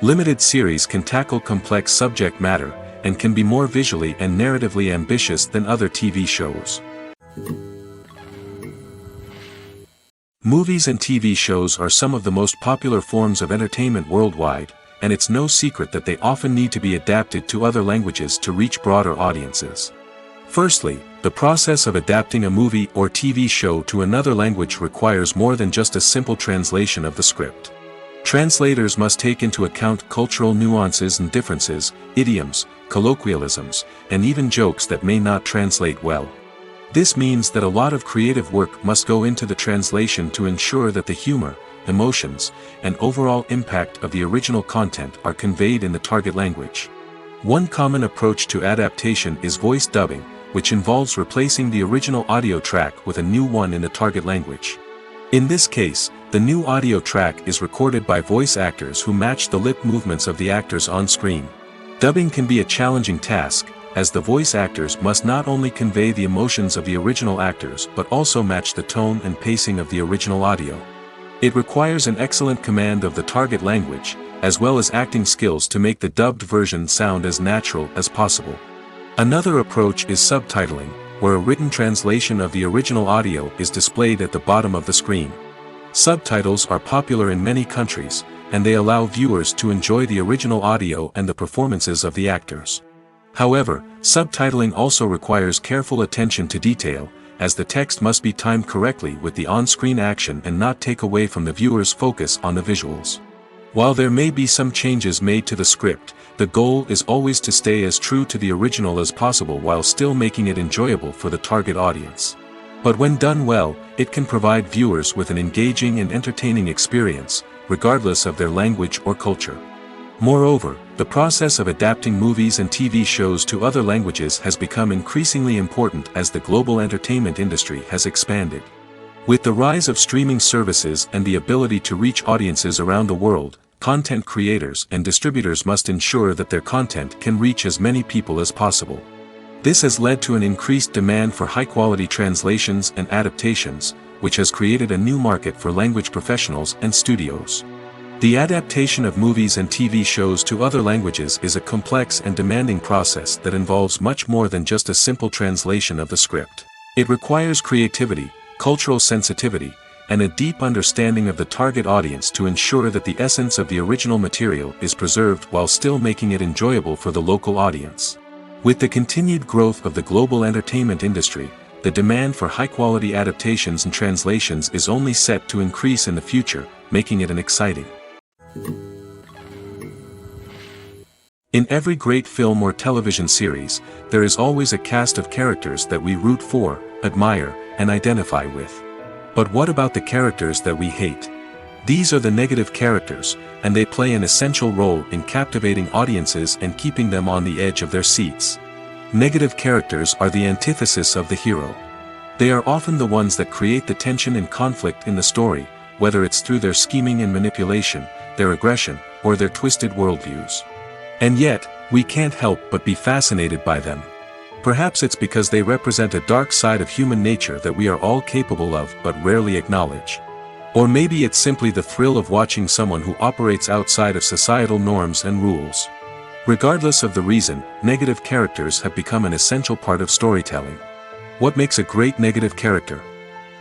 Speaker 1: Limited series can tackle complex subject matter, and can be more visually and narratively ambitious than other TV shows. Movies and TV shows are some of the most popular forms of entertainment worldwide, and it's no secret that they often need to be adapted to other languages to reach broader audiences. Firstly, the process of adapting a movie or TV show to another language requires more than just a simple translation of the script. Translators must take into account cultural nuances and differences, idioms, colloquialisms, and even jokes that may not translate well. This means that a lot of creative work must go into the translation to ensure that the humor, emotions, and overall impact of the original content are conveyed in the target language. One common approach to adaptation is voice dubbing, which involves replacing the original audio track with a new one in the target language. In this case, the new audio track is recorded by voice actors who match the lip movements of the actors on screen. Dubbing can be a challenging task, as the voice actors must not only convey the emotions of the original actors but also match the tone and pacing of the original audio. It requires an excellent command of the target language, as well as acting skills to make the dubbed version sound as natural as possible. Another approach is subtitling, where a written translation of the original audio is displayed at the bottom of the screen. Subtitles are popular in many countries, and they allow viewers to enjoy the original audio and the performances of the actors. However, subtitling also requires careful attention to detail, as the text must be timed correctly with the on-screen action and not take away from the viewer's focus on the visuals. While there may be some changes made to the script, the goal is always to stay as true to the original as possible while still making it enjoyable for the target audience. But when done well, it can provide viewers with an engaging and entertaining experience, regardless of their language or culture. Moreover, the process of adapting movies and TV shows to other languages has become increasingly important as the global entertainment industry has expanded. With the rise of streaming services and the ability to reach audiences around the world, content creators and distributors must ensure that their content can reach as many people as possible. This has led to an increased demand for high-quality translations and adaptations, which has created a new market for language professionals and studios. The adaptation of movies and TV shows to other languages is a complex and demanding process that involves much more than just a simple translation of the script. It requires creativity, cultural sensitivity, and a deep understanding of the target audience to ensure that the essence of the original material is preserved while still making it enjoyable for the local audience. With the continued growth of the global entertainment industry, the demand for high-quality adaptations and translations is only set to increase in the future, making it an exciting. In every great film or television series, there is always a cast of characters that we root for, admire, and identify with. But what about the characters that we hate? These are the negative characters, and they play an essential role in captivating audiences and keeping them on the edge of their seats. Negative characters are the antithesis of the hero. They are often the ones that create the tension and conflict in the story, whether it's through their scheming and manipulation, their aggression, or their twisted worldviews. And yet, we can't help but be fascinated by them. Perhaps it's because they represent a dark side of human nature that we are all capable of but rarely acknowledge. Or maybe it's simply the thrill of watching someone who operates outside of societal norms and rules. Regardless of the reason, negative characters have become an essential part of storytelling. What makes a great negative character?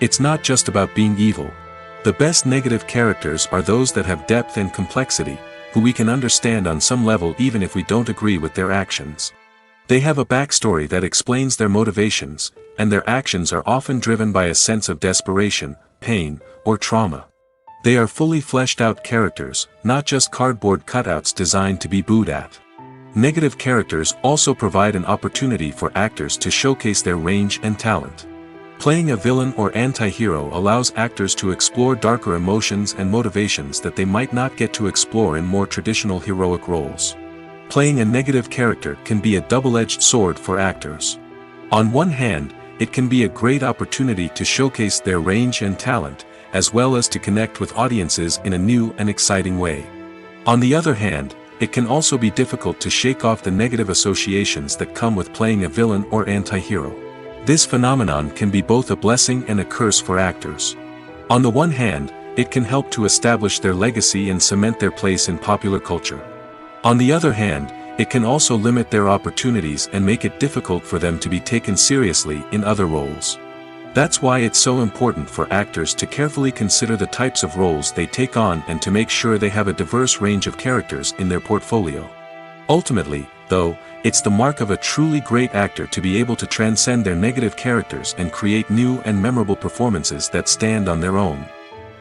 Speaker 1: It's not just about being evil. The best negative characters are those that have depth and complexity, who we can understand on some level even if we don't agree with their actions. They have a backstory that explains their motivations, and their actions are often driven by a sense of desperation, pain, or trauma. They are fully fleshed out characters, not just cardboard cutouts designed to be booed at. Negative characters also provide an opportunity for actors to showcase their range and talent. Playing a villain or anti-hero allows actors to explore darker emotions and motivations that they might not get to explore in more traditional heroic roles. Playing a negative character can be a double-edged sword for actors. On one hand, it can be a great opportunity to showcase their range and talent, as well as to connect with audiences in a new and exciting way. On the other hand, it can also be difficult to shake off the negative associations that come with playing a villain or anti-hero. This phenomenon can be both a blessing and a curse for actors. On the one hand, it can help to establish their legacy and cement their place in popular culture. On the other hand, it can also limit their opportunities and make it difficult for them to be taken seriously in other roles. That's why it's so important for actors to carefully consider the types of roles they take on and to make sure they have a diverse range of characters in their portfolio. Ultimately, though, it's the mark of a truly great actor to be able to transcend their negative characters and create new and memorable performances that stand on their own.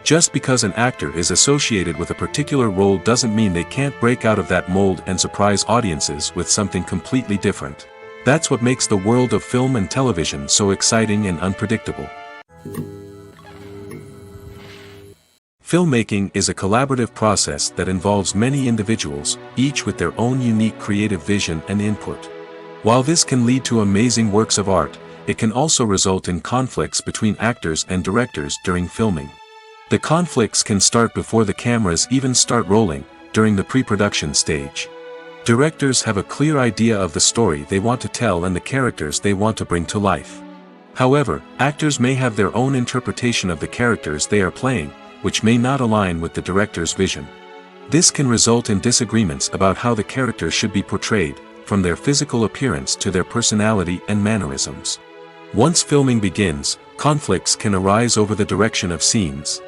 Speaker 1: Just because an actor is associated with a particular role doesn't mean they can't break out of that mold and surprise audiences with something completely different. That's what makes the world of film and television so exciting and unpredictable. Filmmaking is a collaborative process that involves many individuals, each with their own unique creative vision and input. While this can lead to amazing works of art, it can also result in conflicts between actors and directors during filming. The conflicts can start before the cameras even start rolling, during the pre-production stage. Directors have a clear idea of the story they want to tell and the characters they want to bring to life. However, actors may have their own interpretation of the characters they are playing, which may not align with the director's vision. This can result in disagreements about how the characters should be portrayed, from their physical appearance to their personality and mannerisms. Once filming begins, conflicts can arise over the direction of scenes.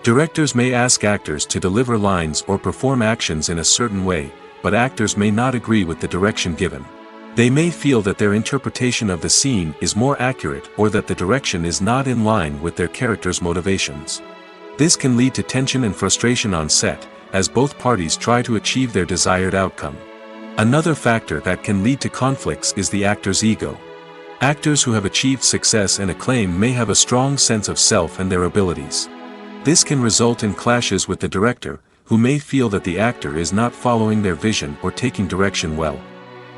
Speaker 1: Directors may ask actors to deliver lines or perform actions in a certain way, but actors may not agree with the direction given. They may feel that their interpretation of the scene is more accurate or that the direction is not in line with their character's motivations. This can lead to tension and frustration on set, as both parties try to achieve their desired outcome. Another factor that can lead to conflicts is the actor's ego. Actors who have achieved success and acclaim may have a strong sense of self and their abilities. This can result in clashes with the director, who may feel that the actor is not following their vision or taking direction well.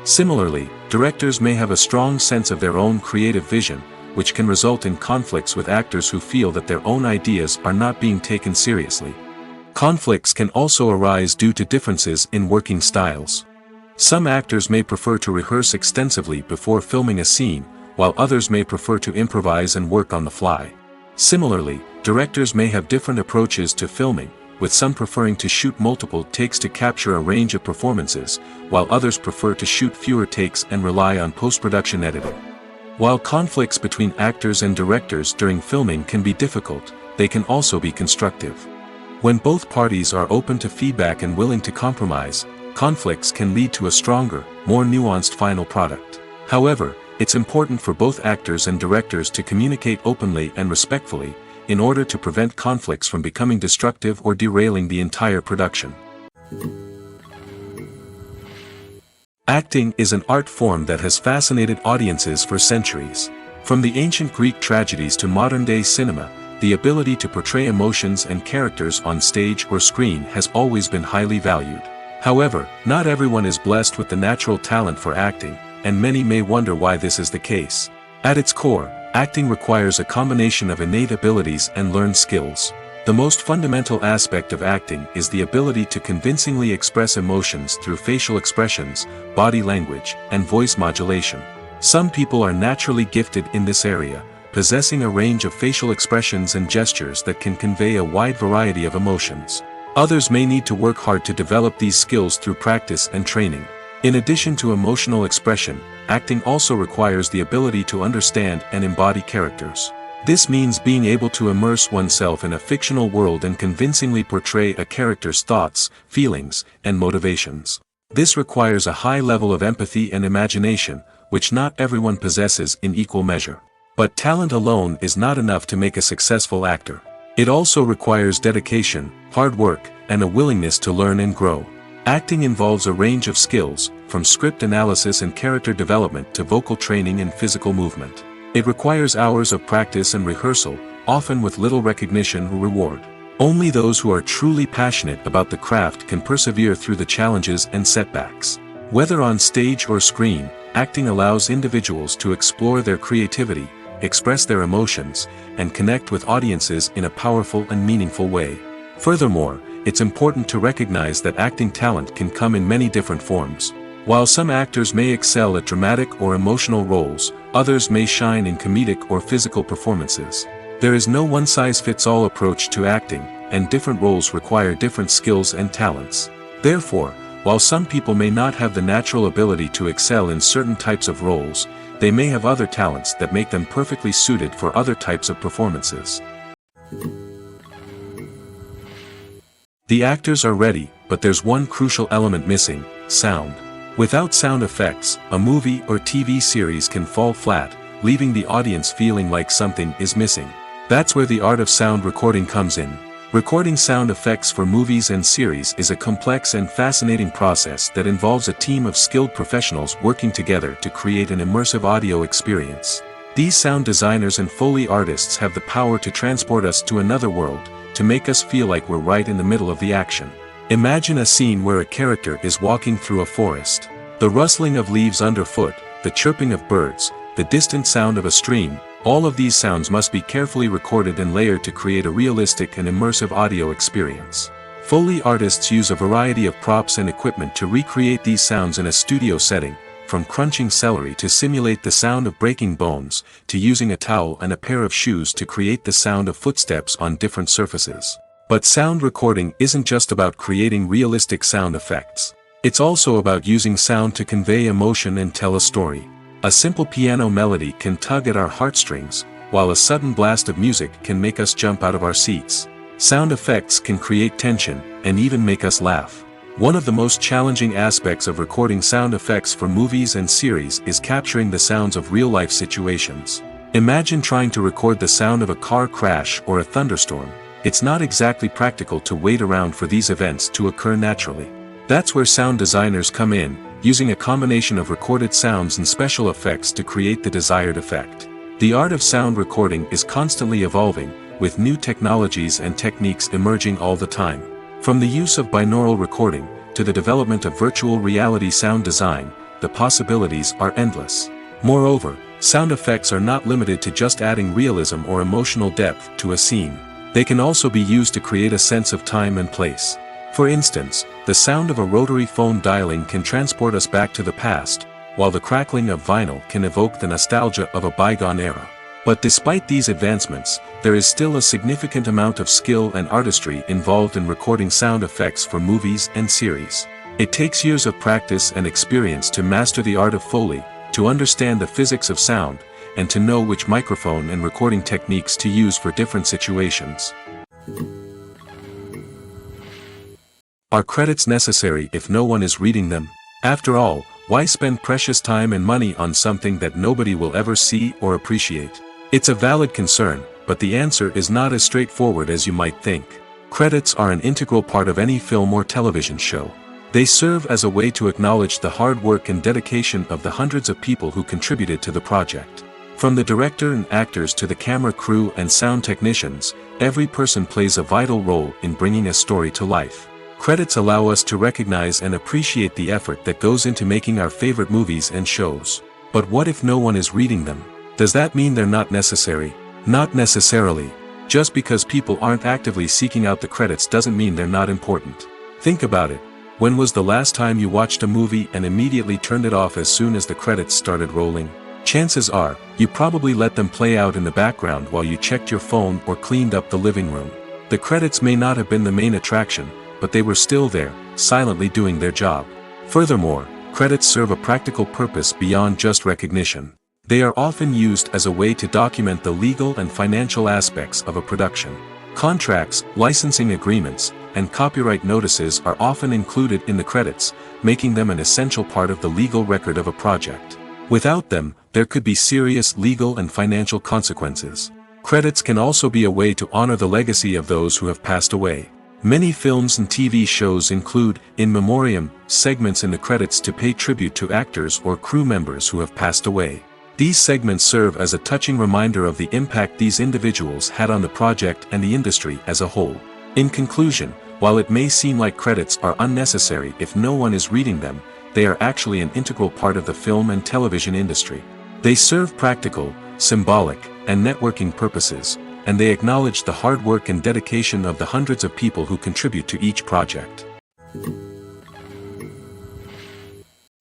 Speaker 1: Similarly, directors may have a strong sense of their own creative vision, which can result in conflicts with actors who feel that their own ideas are not being taken seriously. Conflicts can also arise due to differences in working styles. Some actors may prefer to rehearse extensively before filming a scene, while others may prefer to improvise and work on the fly. Similarly, directors may have different approaches to filming, with some preferring to shoot multiple takes to capture a range of performances, while others prefer to shoot fewer takes and rely on post-production editing. While conflicts between actors and directors during filming can be difficult, they can also be constructive. When both parties are open to feedback and willing to compromise, conflicts can lead to a stronger, more nuanced final product. However, it's important for both actors and directors to communicate openly and respectfully, in order to prevent conflicts from becoming destructive or derailing the entire production. Acting is an art form that has fascinated audiences for centuries. From the ancient Greek tragedies to modern-day cinema, the ability to portray emotions and characters on stage or screen has always been highly valued. However, not everyone is blessed with the natural talent for acting, and many may wonder why this is the case. At its core, acting requires a combination of innate abilities and learned skills. The most fundamental aspect of acting is the ability to convincingly express emotions through facial expressions, body language, and voice modulation. Some people are naturally gifted in this area, possessing a range of facial expressions and gestures that can convey a wide variety of emotions. Others may need to work hard to develop these skills through practice and training. In addition to emotional expression, acting also requires the ability to understand and embody characters. This means being able to immerse oneself in a fictional world and convincingly portray a character's thoughts, feelings, and motivations. This requires a high level of empathy and imagination, which not everyone possesses in equal measure. But talent alone is not enough to make a successful actor. It also requires dedication, hard work, and a willingness to learn and grow. Acting involves a range of skills, from script analysis and character development to vocal training and physical movement. It requires hours of practice and rehearsal, often with little recognition or reward. Only those who are truly passionate about the craft can persevere through the challenges and setbacks. Whether on stage or screen, acting allows individuals to explore their creativity, express their emotions, and connect with audiences in a powerful and meaningful way. Furthermore, it's important to recognize that acting talent can come in many different forms. While some actors may excel at dramatic or emotional roles, others may shine in comedic or physical performances. There is no one-size-fits-all approach to acting, and different roles require different skills and talents. Therefore, while some people may not have the natural ability to excel in certain types of roles, they may have other talents that make them perfectly suited for other types of performances. The actors are ready, but there's one crucial element missing: sound. Without sound effects, a movie or TV series can fall flat, leaving the audience feeling like something is missing. That's where the art of sound recording comes in. Recording sound effects for movies and series is a complex and fascinating process that involves a team of skilled professionals working together to create an immersive audio experience. These sound designers and Foley artists have the power to transport us to another world, to make us feel like we're right in the middle of the action. Imagine a scene where a character is walking through a forest. The rustling of leaves underfoot, the chirping of birds, the distant sound of a stream, all of these sounds must be carefully recorded and layered to create a realistic and immersive audio experience. Foley artists use a variety of props and equipment to recreate these sounds in a studio setting, from crunching celery to simulate the sound of breaking bones, to using a towel and a pair of shoes to create the sound of footsteps on different surfaces. But sound recording isn't just about creating realistic sound effects. It's also about using sound to convey emotion and tell a story. A simple piano melody can tug at our heartstrings, while a sudden blast of music can make us jump out of our seats. Sound effects can create tension, and even make us laugh. One of the most challenging aspects of recording sound effects for movies and series is capturing the sounds of real-life situations. Imagine trying to record the sound of a car crash or a thunderstorm. It's not exactly practical to wait around for these events to occur naturally. That's where sound designers come in, using a combination of recorded sounds and special effects to create the desired effect. The art of sound recording is constantly evolving, with new technologies and techniques emerging all the time. From the use of binaural recording, to the development of virtual reality sound design, the possibilities are endless. Moreover, sound effects are not limited to just adding realism or emotional depth to a scene. They can also be used to create a sense of time and place. For instance, the sound of a rotary phone dialing can transport us back to the past, while the crackling of vinyl can evoke the nostalgia of a bygone era. But despite these advancements, there is still a significant amount of skill and artistry involved in recording sound effects for movies and series. It takes years of practice and experience to master the art of Foley, to understand the physics of sound, and to know which microphone and recording techniques to use for different situations. Are credits necessary if no one is reading them? After all, why spend precious time and money on something that nobody will ever see or appreciate? It's a valid concern, but the answer is not as straightforward as you might think. Credits are an integral part of any film or television show. They serve as a way to acknowledge the hard work and dedication of the hundreds of people who contributed to the project. From the director and actors to the camera crew and sound technicians, every person plays a vital role in bringing a story to life. Credits allow us to recognize and appreciate the effort that goes into making our favorite movies and shows. But what if no one is reading them? Does that mean they're not necessary? Not necessarily. Just because people aren't actively seeking out the credits doesn't mean they're not important. Think about it. When was the last time you watched a movie and immediately turned it off as soon as the credits started rolling? Chances are, you probably let them play out in the background while you checked your phone or cleaned up the living room. The credits may not have been the main attraction, but they were still there, silently doing their job. Furthermore, credits serve a practical purpose beyond just recognition. They are often used as a way to document the legal and financial aspects of a production. Contracts, licensing agreements, and copyright notices are often included in the credits, making them an essential part of the legal record of a project. Without them, there could be serious legal and financial consequences. Credits can also be a way to honor the legacy of those who have passed away. Many films and TV shows include, in memoriam, segments in the credits to pay tribute to actors or crew members who have passed away. These segments serve as a touching reminder of the impact these individuals had on the project and the industry as a whole. In conclusion, while it may seem like credits are unnecessary if no one is reading them, they are actually an integral part of the film and television industry. They serve practical, symbolic, and networking purposes, and they acknowledge the hard work and dedication of the hundreds of people who contribute to each project.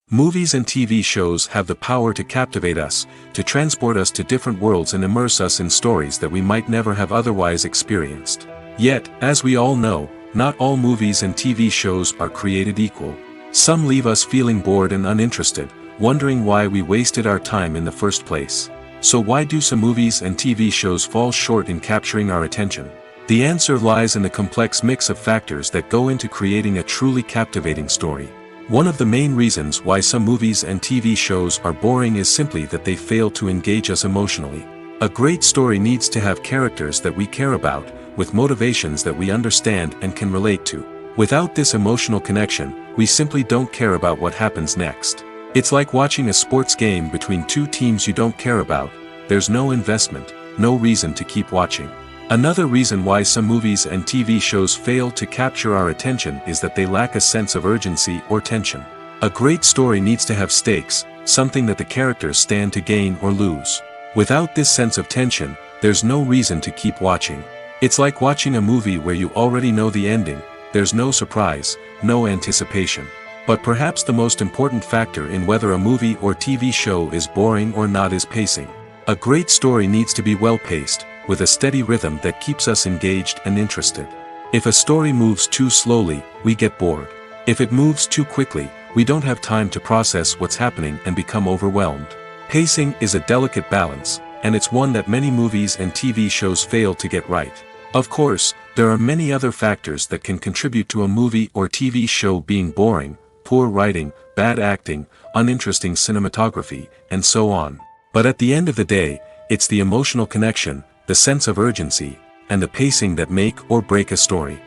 Speaker 1: Movies and TV shows have the power to captivate us, to transport us to different worlds and immerse us in stories that we might never have otherwise experienced. Yet, as we all know, not all movies and TV shows are created equal. Some leave us feeling bored and uninterested, wondering why we wasted our time in the first place. So why do some movies and TV shows fall short in capturing our attention? The answer lies in the complex mix of factors that go into creating a truly captivating story. One of the main reasons why some movies and TV shows are boring is simply that they fail to engage us emotionally. A great story needs to have characters that we care about, with motivations that we understand and can relate to. Without this emotional connection, we simply don't care about what happens next. It's like watching a sports game between two teams you don't care about. There's no investment, no reason to keep watching. Another reason why some movies and TV shows fail to capture our attention is that they lack a sense of urgency or tension. A great story needs to have stakes, something that the characters stand to gain or lose. Without this sense of tension, there's no reason to keep watching. It's like watching a movie where you already know the ending. There's no surprise, no anticipation. But perhaps the most important factor in whether a movie or TV show is boring or not is pacing. A great story needs to be well-paced, with a steady rhythm that keeps us engaged and interested. If a story moves too slowly, we get bored. If it moves too quickly, we don't have time to process what's happening and become overwhelmed. Pacing is a delicate balance, and it's one that many movies and TV shows fail to get right. Of course, there are many other factors that can contribute to a movie or TV show being boring: poor writing, bad acting, uninteresting cinematography, and so on. But at the end of the day, it's the emotional connection, the sense of urgency, and the pacing that make or break a story.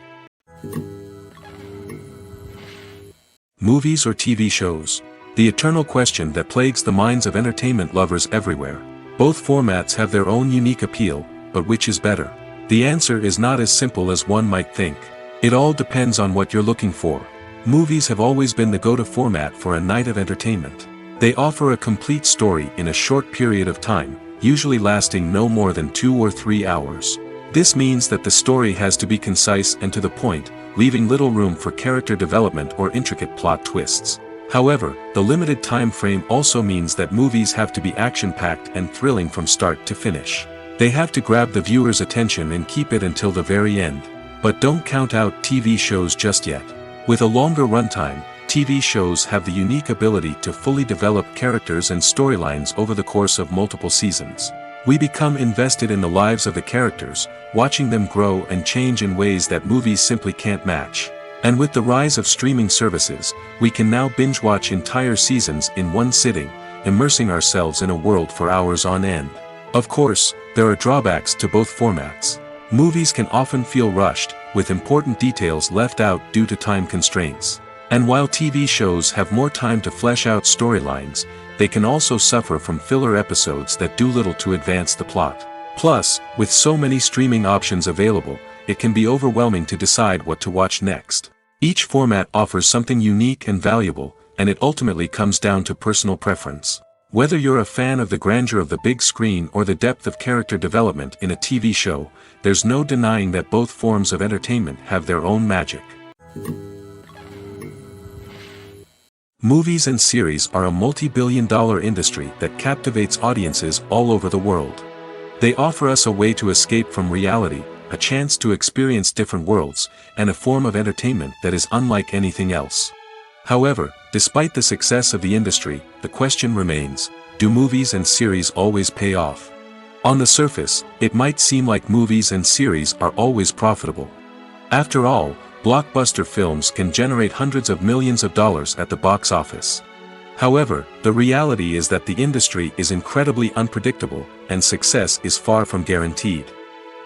Speaker 1: Movies or TV shows? The eternal question that plagues the minds of entertainment lovers everywhere. Both formats have their own unique appeal, but which is better? The answer is not as simple as one might think. It all depends on what you're looking for. Movies have always been the go-to format for a night of entertainment. They offer a complete story in a short period of time, usually lasting no more than 2 or 3 hours. This means that the story has to be concise and to the point, leaving little room for character development or intricate plot twists. However, the limited time frame also means that movies have to be action-packed and thrilling from start to finish. They have to grab the viewer's attention and keep it until the very end. But don't count out TV shows just yet. With a longer runtime, TV shows have the unique ability to fully develop characters and storylines over the course of multiple seasons. We become invested in the lives of the characters, watching them grow and change in ways that movies simply can't match. And with the rise of streaming services, we can now binge-watch entire seasons in one sitting, immersing ourselves in a world for hours on end. Of course, there are drawbacks to both formats. Movies can often feel rushed, with important details left out due to time constraints. And while TV shows have more time to flesh out storylines, they can also suffer from filler episodes that do little to advance the plot. Plus, with so many streaming options available, it can be overwhelming to decide what to watch next. Each format offers something unique and valuable, and it ultimately comes down to personal preference. Whether you're a fan of the grandeur of the big screen or the depth of character development in a TV show, there's no denying that both forms of entertainment have their own magic. Movies and series are a multi-billion-dollar industry that captivates audiences all over the world. They offer us a way to escape from reality, a chance to experience different worlds, and a form of entertainment that is unlike anything else. However, despite the success of the industry, the question remains, do movies and series always pay off? On the surface, it might seem like movies and series are always profitable. After all, blockbuster films can generate hundreds of millions of dollars at the box office. However, the reality is that the industry is incredibly unpredictable, and success is far from guaranteed.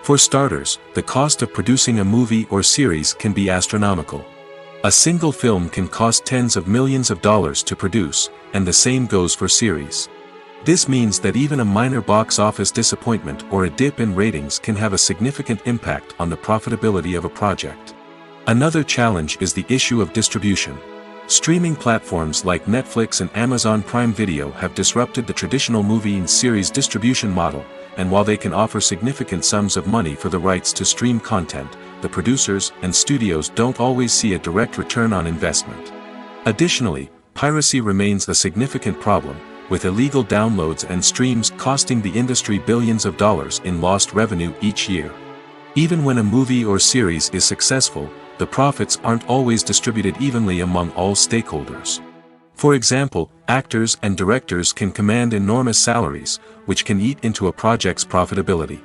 Speaker 1: For starters, the cost of producing a movie or series can be astronomical. A single film can cost tens of millions of dollars to produce, and the same goes for series. This means that even a minor box office disappointment or a dip in ratings can have a significant impact on the profitability of a project. Another challenge is the issue of distribution. Streaming platforms like Netflix and Amazon Prime Video have disrupted the traditional movie and series distribution model, and while they can offer significant sums of money for the rights to stream content, the producers and studios don't always see a direct return on investment. Additionally, piracy remains a significant problem, with illegal downloads and streams costing the industry billions of dollars in lost revenue each year. Even when a movie or series is successful, the profits aren't always distributed evenly among all stakeholders. For example, actors and directors can command enormous salaries, which can eat into a project's profitability.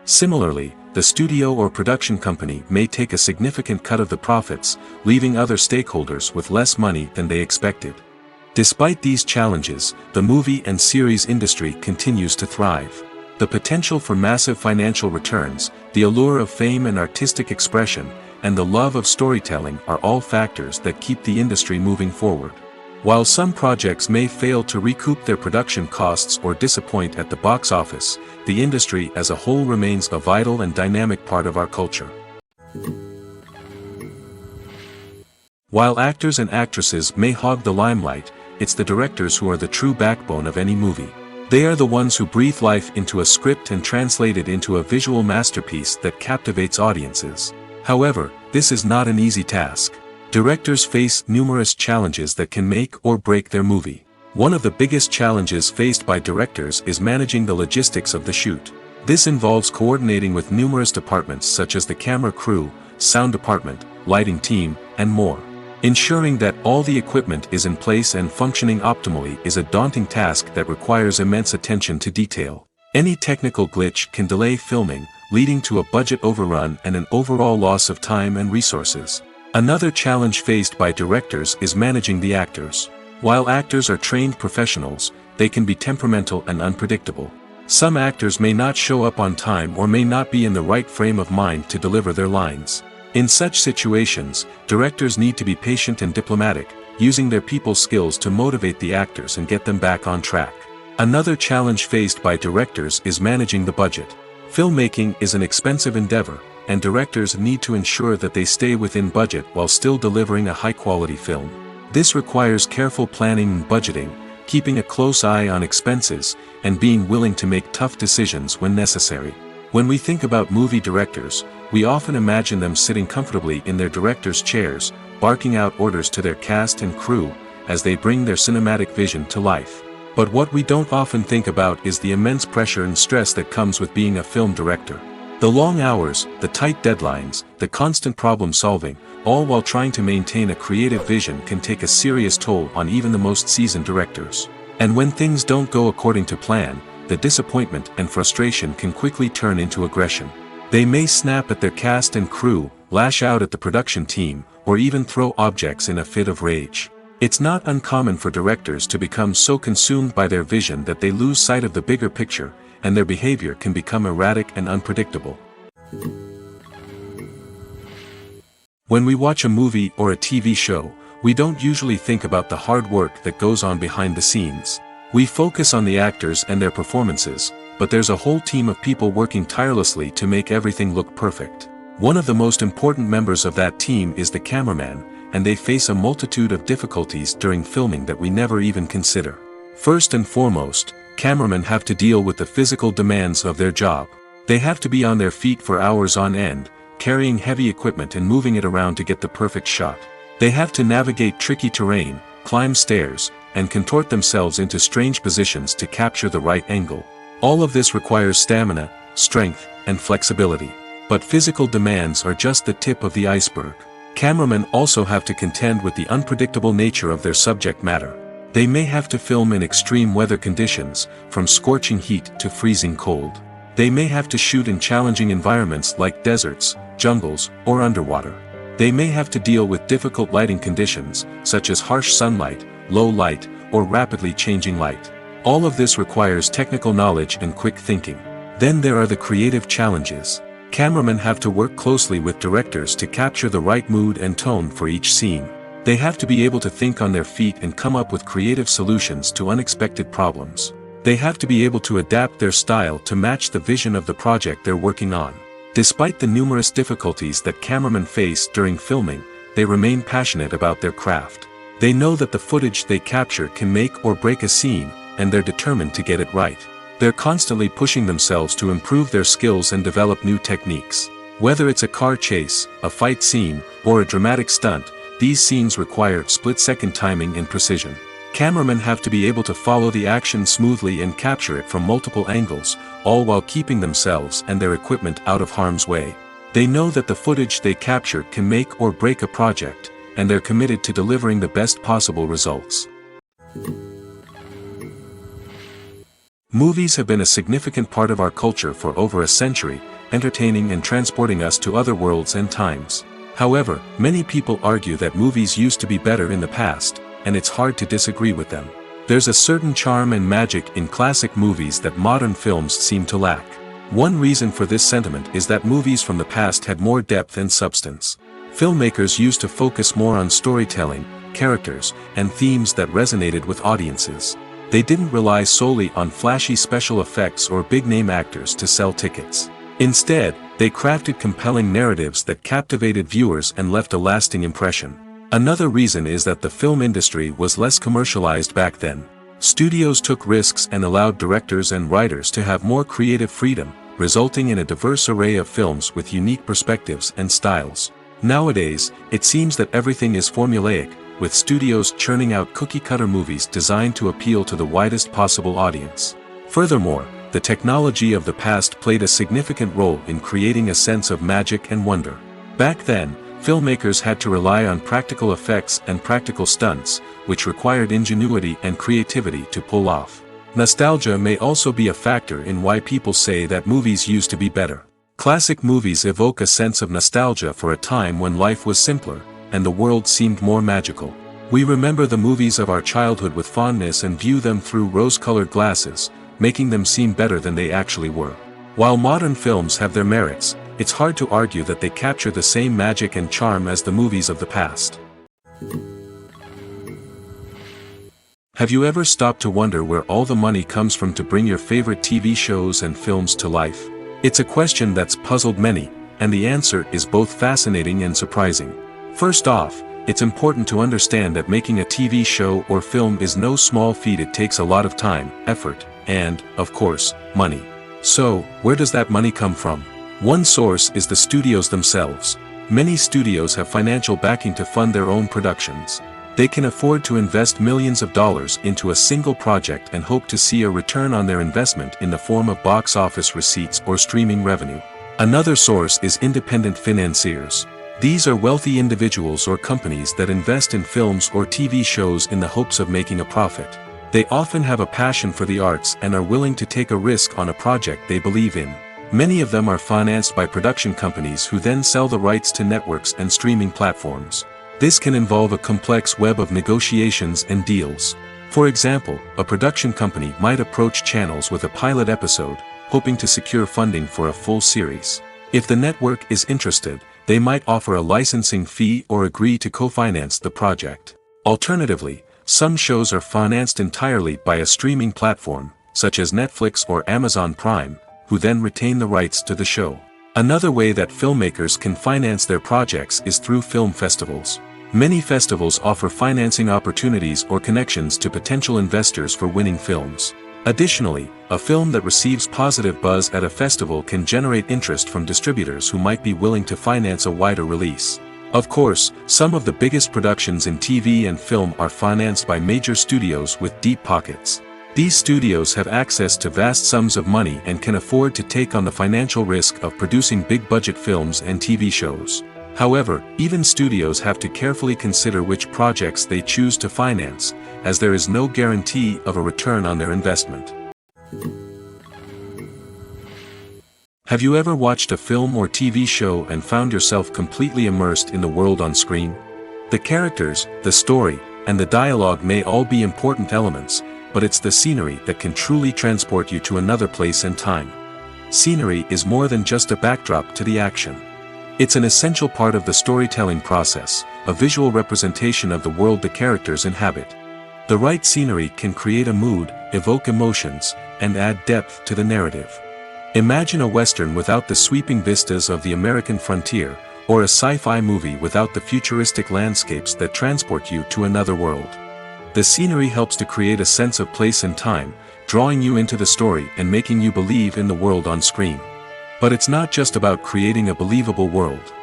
Speaker 1: Similarly, the studio or production company may take a significant cut of the profits, leaving other stakeholders with less money than they expected. Despite these challenges, the movie and series industry continues to thrive. The potential for massive financial returns, the allure of fame and artistic expression, and the love of storytelling are all factors that keep the industry moving forward. While some projects may fail to recoup their production costs or disappoint at the box office, the industry as a whole remains a vital and dynamic part of our culture. While actors and actresses may hog the limelight, it's the directors who are the true backbone of any movie. They are the ones who breathe life into a script and translate it into a visual masterpiece that captivates audiences. However, this is not an easy task. Directors face numerous challenges that can make or break their movie. One of the biggest challenges faced by directors is managing the logistics of the shoot. This involves coordinating with numerous departments such as the camera crew, sound department, lighting team, and more. Ensuring that all the equipment is in place and functioning optimally is a daunting task that requires immense attention to detail. Any technical glitch can delay filming, leading to a budget overrun and an overall loss of time and resources. Another challenge faced by directors is managing the actors. While actors are trained professionals, they can be temperamental and unpredictable. Some actors may not show up on time or may not be in the right frame of mind to deliver their lines. In such situations, directors need to be patient and diplomatic, using their people skills to motivate the actors and get them back on track. Another challenge faced by directors is managing the budget. Filmmaking is an expensive endeavor, and directors need to ensure that they stay within budget while still delivering a high-quality film. This requires careful planning and budgeting, keeping a close eye on expenses, and being willing to make tough decisions when necessary. When we think about movie directors, we often imagine them sitting comfortably in their director's chairs, barking out orders to their cast and crew, as they bring their cinematic vision to life. But what we don't often think about is the immense pressure and stress that comes with being a film director. The long hours, the tight deadlines, the constant problem solving, all while trying to maintain a creative vision can take a serious toll on even the most seasoned directors. And when things don't go according to plan, the disappointment and frustration can quickly turn into aggression. They may snap at their cast and crew, lash out at the production team, or even throw objects in a fit of rage. It's not uncommon for directors to become so consumed by their vision that they lose sight of the bigger picture, and their behavior can become erratic and unpredictable. When we watch a movie or a TV show, we don't usually think about the hard work that goes on behind the scenes. We focus on the actors and their performances, but there's a whole team of people working tirelessly to make everything look perfect. One of the most important members of that team is the cameraman, and they face a multitude of difficulties during filming that we never even consider. First and foremost, cameramen have to deal with the physical demands of their job. They have to be on their feet for hours on end, carrying heavy equipment and moving it around to get the perfect shot. They have to navigate tricky terrain, climb stairs, and contort themselves into strange positions to capture the right angle. All of this requires stamina, strength, and flexibility. But physical demands are just the tip of the iceberg. Cameramen also have to contend with the unpredictable nature of their subject matter. They may have to film in extreme weather conditions, from scorching heat to freezing cold. They may have to shoot in challenging environments like deserts, jungles, or underwater. They may have to deal with difficult lighting conditions, such as harsh sunlight, low light, or rapidly changing light. All of this requires technical knowledge and quick thinking. Then there are the creative challenges. Cameramen have to work closely with directors to capture the right mood and tone for each scene. They have to be able to think on their feet and come up with creative solutions to unexpected problems. They have to be able to adapt their style to match the vision of the project they're working on. Despite the numerous difficulties that cameramen face during filming, they remain passionate about their craft. They know that the footage they capture can make or break a scene, and they're determined to get it right. They're constantly pushing themselves to improve their skills and develop new techniques. Whether it's a car chase, a fight scene, or a dramatic stunt, these scenes require split-second timing and precision. Cameramen have to be able to follow the action smoothly and capture it from multiple angles, all while keeping themselves and their equipment out of harm's way. They know that the footage they capture can make or break a project, and they're committed to delivering the best possible results. Movies have been a significant part of our culture for over a century, entertaining and transporting us to other worlds and times. However, many people argue that movies used to be better in the past, and it's hard to disagree with them. There's a certain charm and magic in classic movies that modern films seem to lack. One reason for this sentiment is that movies from the past had more depth and substance. Filmmakers used to focus more on storytelling, characters, and themes that resonated with audiences. They didn't rely solely on flashy special effects or big-name actors to sell tickets. Instead, they crafted compelling narratives that captivated viewers and left a lasting impression. Another reason is that the film industry was less commercialized back then. Studios took risks and allowed directors and writers to have more creative freedom, resulting in a diverse array of films with unique perspectives and styles. Nowadays, it seems that everything is formulaic, with studios churning out cookie-cutter movies designed to appeal to the widest possible audience. Furthermore, the technology of the past played a significant role in creating a sense of magic and wonder. Back then, filmmakers had to rely on practical effects and practical stunts, which required ingenuity and creativity to pull off. Nostalgia may also be a factor in why people say that movies used to be better. Classic movies evoke a sense of nostalgia for a time when life was simpler, and the world seemed more magical. We remember the movies of our childhood with fondness and view them through rose-colored glasses, making them seem better than they actually were. While modern films have their merits, it's hard to argue that they capture the same magic and charm as the movies of the past. Have you ever stopped to wonder where all the money comes from to bring your favorite TV shows and films to life? It's a question that's puzzled many, and the answer is both fascinating and surprising. First off, it's important to understand that making a TV show or film is no small feat. It takes a lot of time, effort, and, of course, money. So, where does that money come from? One source is the studios themselves. Many studios have financial backing to fund their own productions. They can afford to invest millions of dollars into a single project and hope to see a return on their investment in the form of box office receipts or streaming revenue. Another source is independent financiers. These are wealthy individuals or companies that invest in films or TV shows in the hopes of making a profit. They often have a passion for the arts and are willing to take a risk on a project they believe in. Many of them are financed by production companies who then sell the rights to networks and streaming platforms. This can involve a complex web of negotiations and deals. For example, a production company might approach channels with a pilot episode, hoping to secure funding for a full series. If the network is interested, they might offer a licensing fee or agree to co-finance the project. Alternatively, some shows are financed entirely by a streaming platform, such as Netflix or Amazon Prime, who then retain the rights to the show. Another way that filmmakers can finance their projects is through film festivals. Many festivals offer financing opportunities or connections to potential investors for winning films. Additionally, a film that receives positive buzz at a festival can generate interest from distributors who might be willing to finance a wider release. Of course, some of the biggest productions in TV and film are financed by major studios with deep pockets. These studios have access to vast sums of money and can afford to take on the financial risk of producing big-budget films and TV shows. However, even studios have to carefully consider which projects they choose to finance, as there is no guarantee of a return on their investment. Have you ever watched a film or TV show and found yourself completely immersed in the world on screen? The characters, the story, and the dialogue may all be important elements, but it's the scenery that can truly transport you to another place and time. Scenery is more than just a backdrop to the action. It's an essential part of the storytelling process, a visual representation of the world the characters inhabit. The right scenery can create a mood, evoke emotions, and add depth to the narrative. Imagine a Western without the sweeping vistas of the American frontier, or a sci-fi movie without the futuristic landscapes that transport you to another world. The scenery helps to create a sense of place and time, drawing you into the story and making you believe in the world on screen. But it's not just about creating a believable world.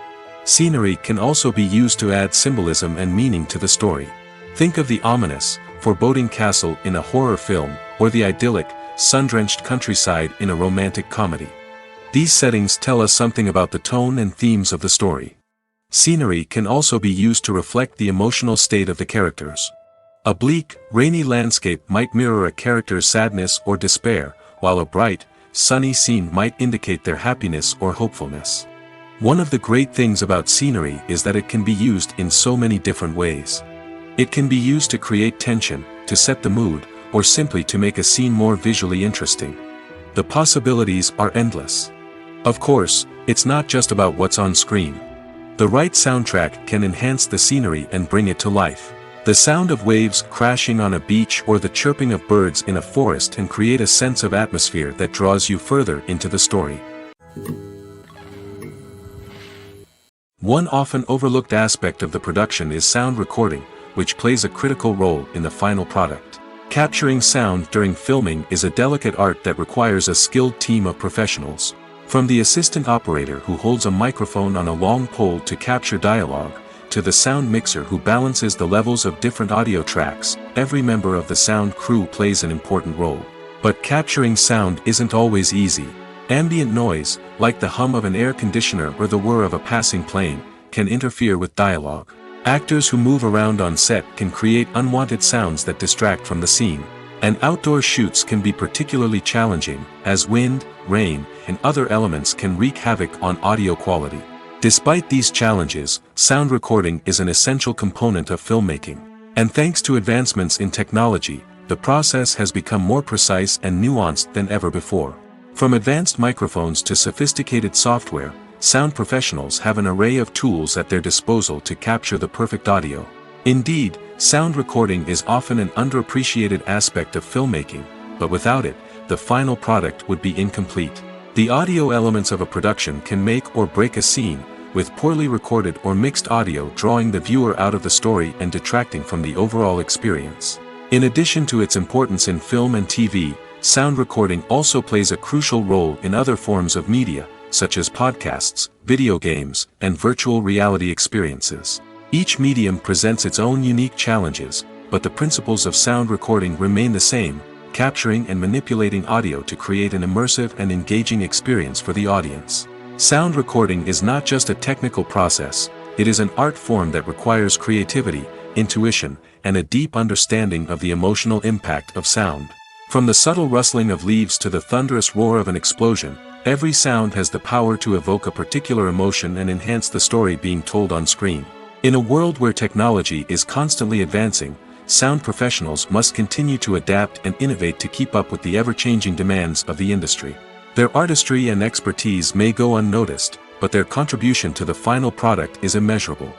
Speaker 1: Scenery can also be used to add symbolism and meaning to the story. Think of the ominous, foreboding castle in a horror film, or the idyllic, sun-drenched countryside in a romantic comedy. These settings tell us something about the tone and themes of the story. Scenery can also be used to reflect the emotional state of the characters. A bleak, rainy landscape might mirror a character's sadness or despair, while a bright, sunny scene might indicate their happiness or hopefulness. One of the great things about scenery is that it can be used in so many different ways. It can be used to create tension, to set the mood, or simply to make a scene more visually interesting. The possibilities are endless. Of course, it's not just about what's on screen. The right soundtrack can enhance the scenery and bring it to life. The sound of waves crashing on a beach or the chirping of birds in a forest can create a sense of atmosphere that draws you further into the story. One often overlooked aspect of the production is sound recording, which plays a critical role in the final product. Capturing sound during filming is a delicate art that requires a skilled team of professionals. From the assistant operator who holds a microphone on a long pole to capture dialogue, to the sound mixer who balances the levels of different audio tracks, every member of the sound crew plays an important role. But capturing sound isn't always easy. Ambient noise, like the hum of an air conditioner or the whir of a passing plane, can interfere with dialogue. Actors who move around on set can create unwanted sounds that distract from the scene. And outdoor shoots can be particularly challenging, as wind, rain, and other elements can wreak havoc on audio quality. Despite these challenges, sound recording is an essential component of filmmaking. And thanks to advancements in technology, the process has become more precise and nuanced than ever before. From advanced microphones to sophisticated software, sound professionals have an array of tools at their disposal to capture the perfect audio. Indeed, sound recording is often an underappreciated aspect of filmmaking, but without it, the final product would be incomplete. The audio elements of a production can make or break a scene, with poorly recorded or mixed audio drawing the viewer out of the story and detracting from the overall experience. In addition to its importance in film and TV, sound recording also plays a crucial role in other forms of media, such as podcasts, video games, and virtual reality experiences. Each medium presents its own unique challenges, but the principles of sound recording remain the same, capturing and manipulating audio to create an immersive and engaging experience for the audience. Sound recording is not just a technical process, it is an art form that requires creativity, intuition, and a deep understanding of the emotional impact of sound. From the subtle rustling of leaves to the thunderous roar of an explosion, every sound has the power to evoke a particular emotion and enhance the story being told on screen. In a world where technology is constantly advancing, sound professionals must continue to adapt and innovate to keep up with the ever-changing demands of the industry. Their artistry and expertise may go unnoticed, but their contribution to the final product is immeasurable.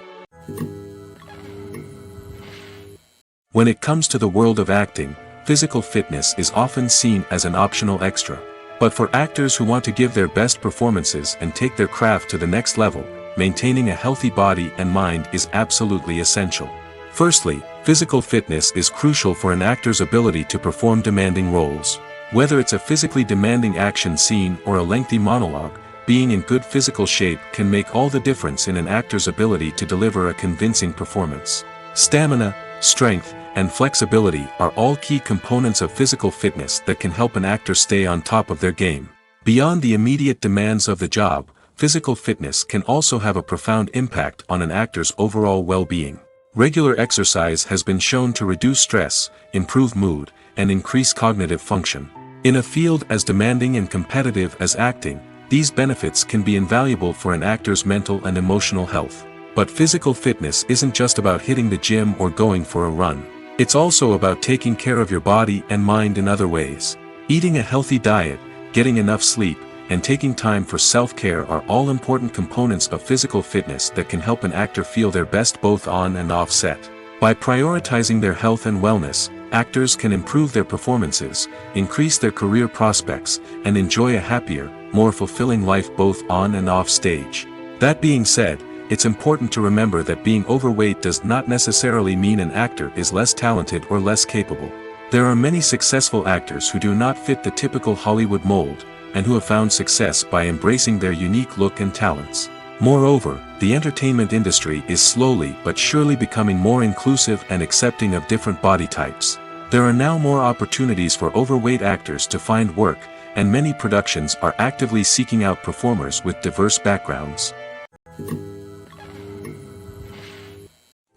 Speaker 1: When it comes to the world of acting, physical fitness is often seen as an optional extra. But for actors who want to give their best performances and take their craft to the next level, maintaining a healthy body and mind is absolutely essential. Firstly, physical fitness is crucial for an actor's ability to perform demanding roles. Whether it's a physically demanding action scene or a lengthy monologue, being in good physical shape can make all the difference in an actor's ability to deliver a convincing performance. Stamina, strength, and flexibility are all key components of physical fitness that can help an actor stay on top of their game. Beyond the immediate demands of the job, physical fitness can also have a profound impact on an actor's overall well-being. Regular exercise has been shown to reduce stress, improve mood, and increase cognitive function. In a field as demanding and competitive as acting, these benefits can be invaluable for an actor's mental and emotional health. But physical fitness isn't just about hitting the gym or going for a run. It's also about taking care of your body and mind in other ways. Eating a healthy diet, getting enough sleep, and taking time for self-care are all important components of physical fitness that can help an actor feel their best both on and off set. By prioritizing their health and wellness, actors can improve their performances, increase their career prospects, and enjoy a happier, more fulfilling life both on and off stage. That being said, it's important to remember that being overweight does not necessarily mean an actor is less talented or less capable. There are many successful actors who do not fit the typical Hollywood mold, and who have found success by embracing their unique look and talents. Moreover, the entertainment industry is slowly but surely becoming more inclusive and accepting of different body types. There are now more opportunities for overweight actors to find work, and many productions are actively seeking out performers with diverse backgrounds.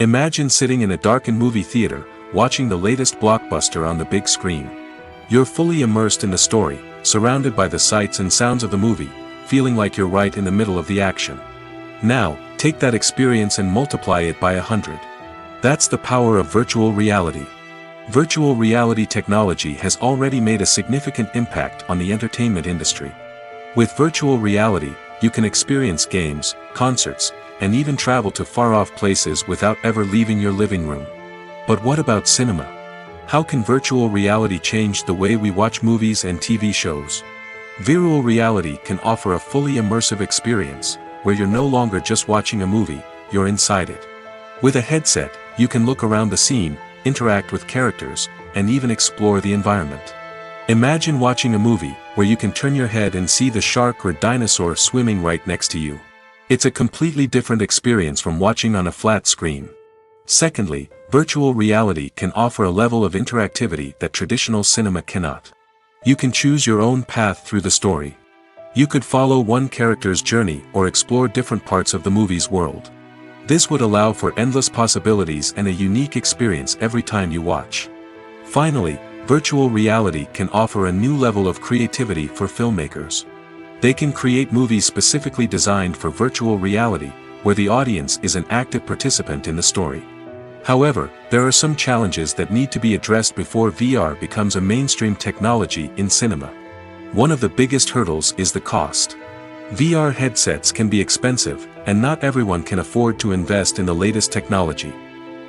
Speaker 1: Imagine sitting in a darkened movie theater, watching the latest blockbuster on the big screen. You're fully immersed in the story, surrounded by the sights and sounds of the movie, feeling like you're right in the middle of the action. Now, take that experience and multiply it by 100. That's the power of virtual reality. Virtual reality technology has already made a significant impact on the entertainment industry. With virtual reality, you can experience games, concerts, and even travel to far-off places without ever leaving your living room. But what about cinema? How can virtual reality change the way we watch movies and TV shows? Virtual reality can offer a fully immersive experience, where you're no longer just watching a movie, you're inside it. With a headset, you can look around the scene, interact with characters, and even explore the environment. Imagine watching a movie, where you can turn your head and see the shark or dinosaur swimming right next to you. It's a completely different experience from watching on a flat screen. Secondly, virtual reality can offer a level of interactivity that traditional cinema cannot. You can choose your own path through the story. You could follow one character's journey or explore different parts of the movie's world. This would allow for endless possibilities and a unique experience every time you watch. Finally, virtual reality can offer a new level of creativity for filmmakers. They can create movies specifically designed for virtual reality, where the audience is an active participant in the story. However, there are some challenges that need to be addressed before VR becomes a mainstream technology in cinema. One of the biggest hurdles is the cost. VR headsets can be expensive, and not everyone can afford to invest in the latest technology.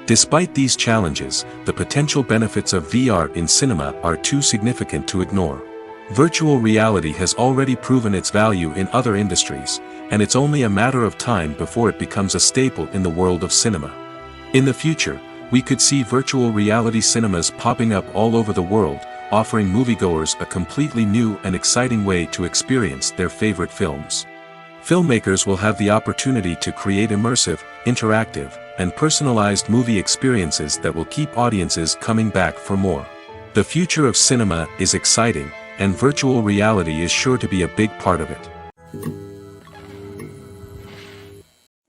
Speaker 1: Despite these challenges, the potential benefits of VR in cinema are too significant to ignore. Virtual reality has already proven its value in other industries, and it's only a matter of time before it becomes a staple in the world of cinema. In the future, we could see virtual reality cinemas popping up all over the world, offering moviegoers a completely new and exciting way to experience their favorite films. Filmmakers will have the opportunity to create immersive, interactive, and personalized movie experiences that will keep audiences coming back for more. The future of cinema is exciting, and virtual reality is sure to be a big part of it.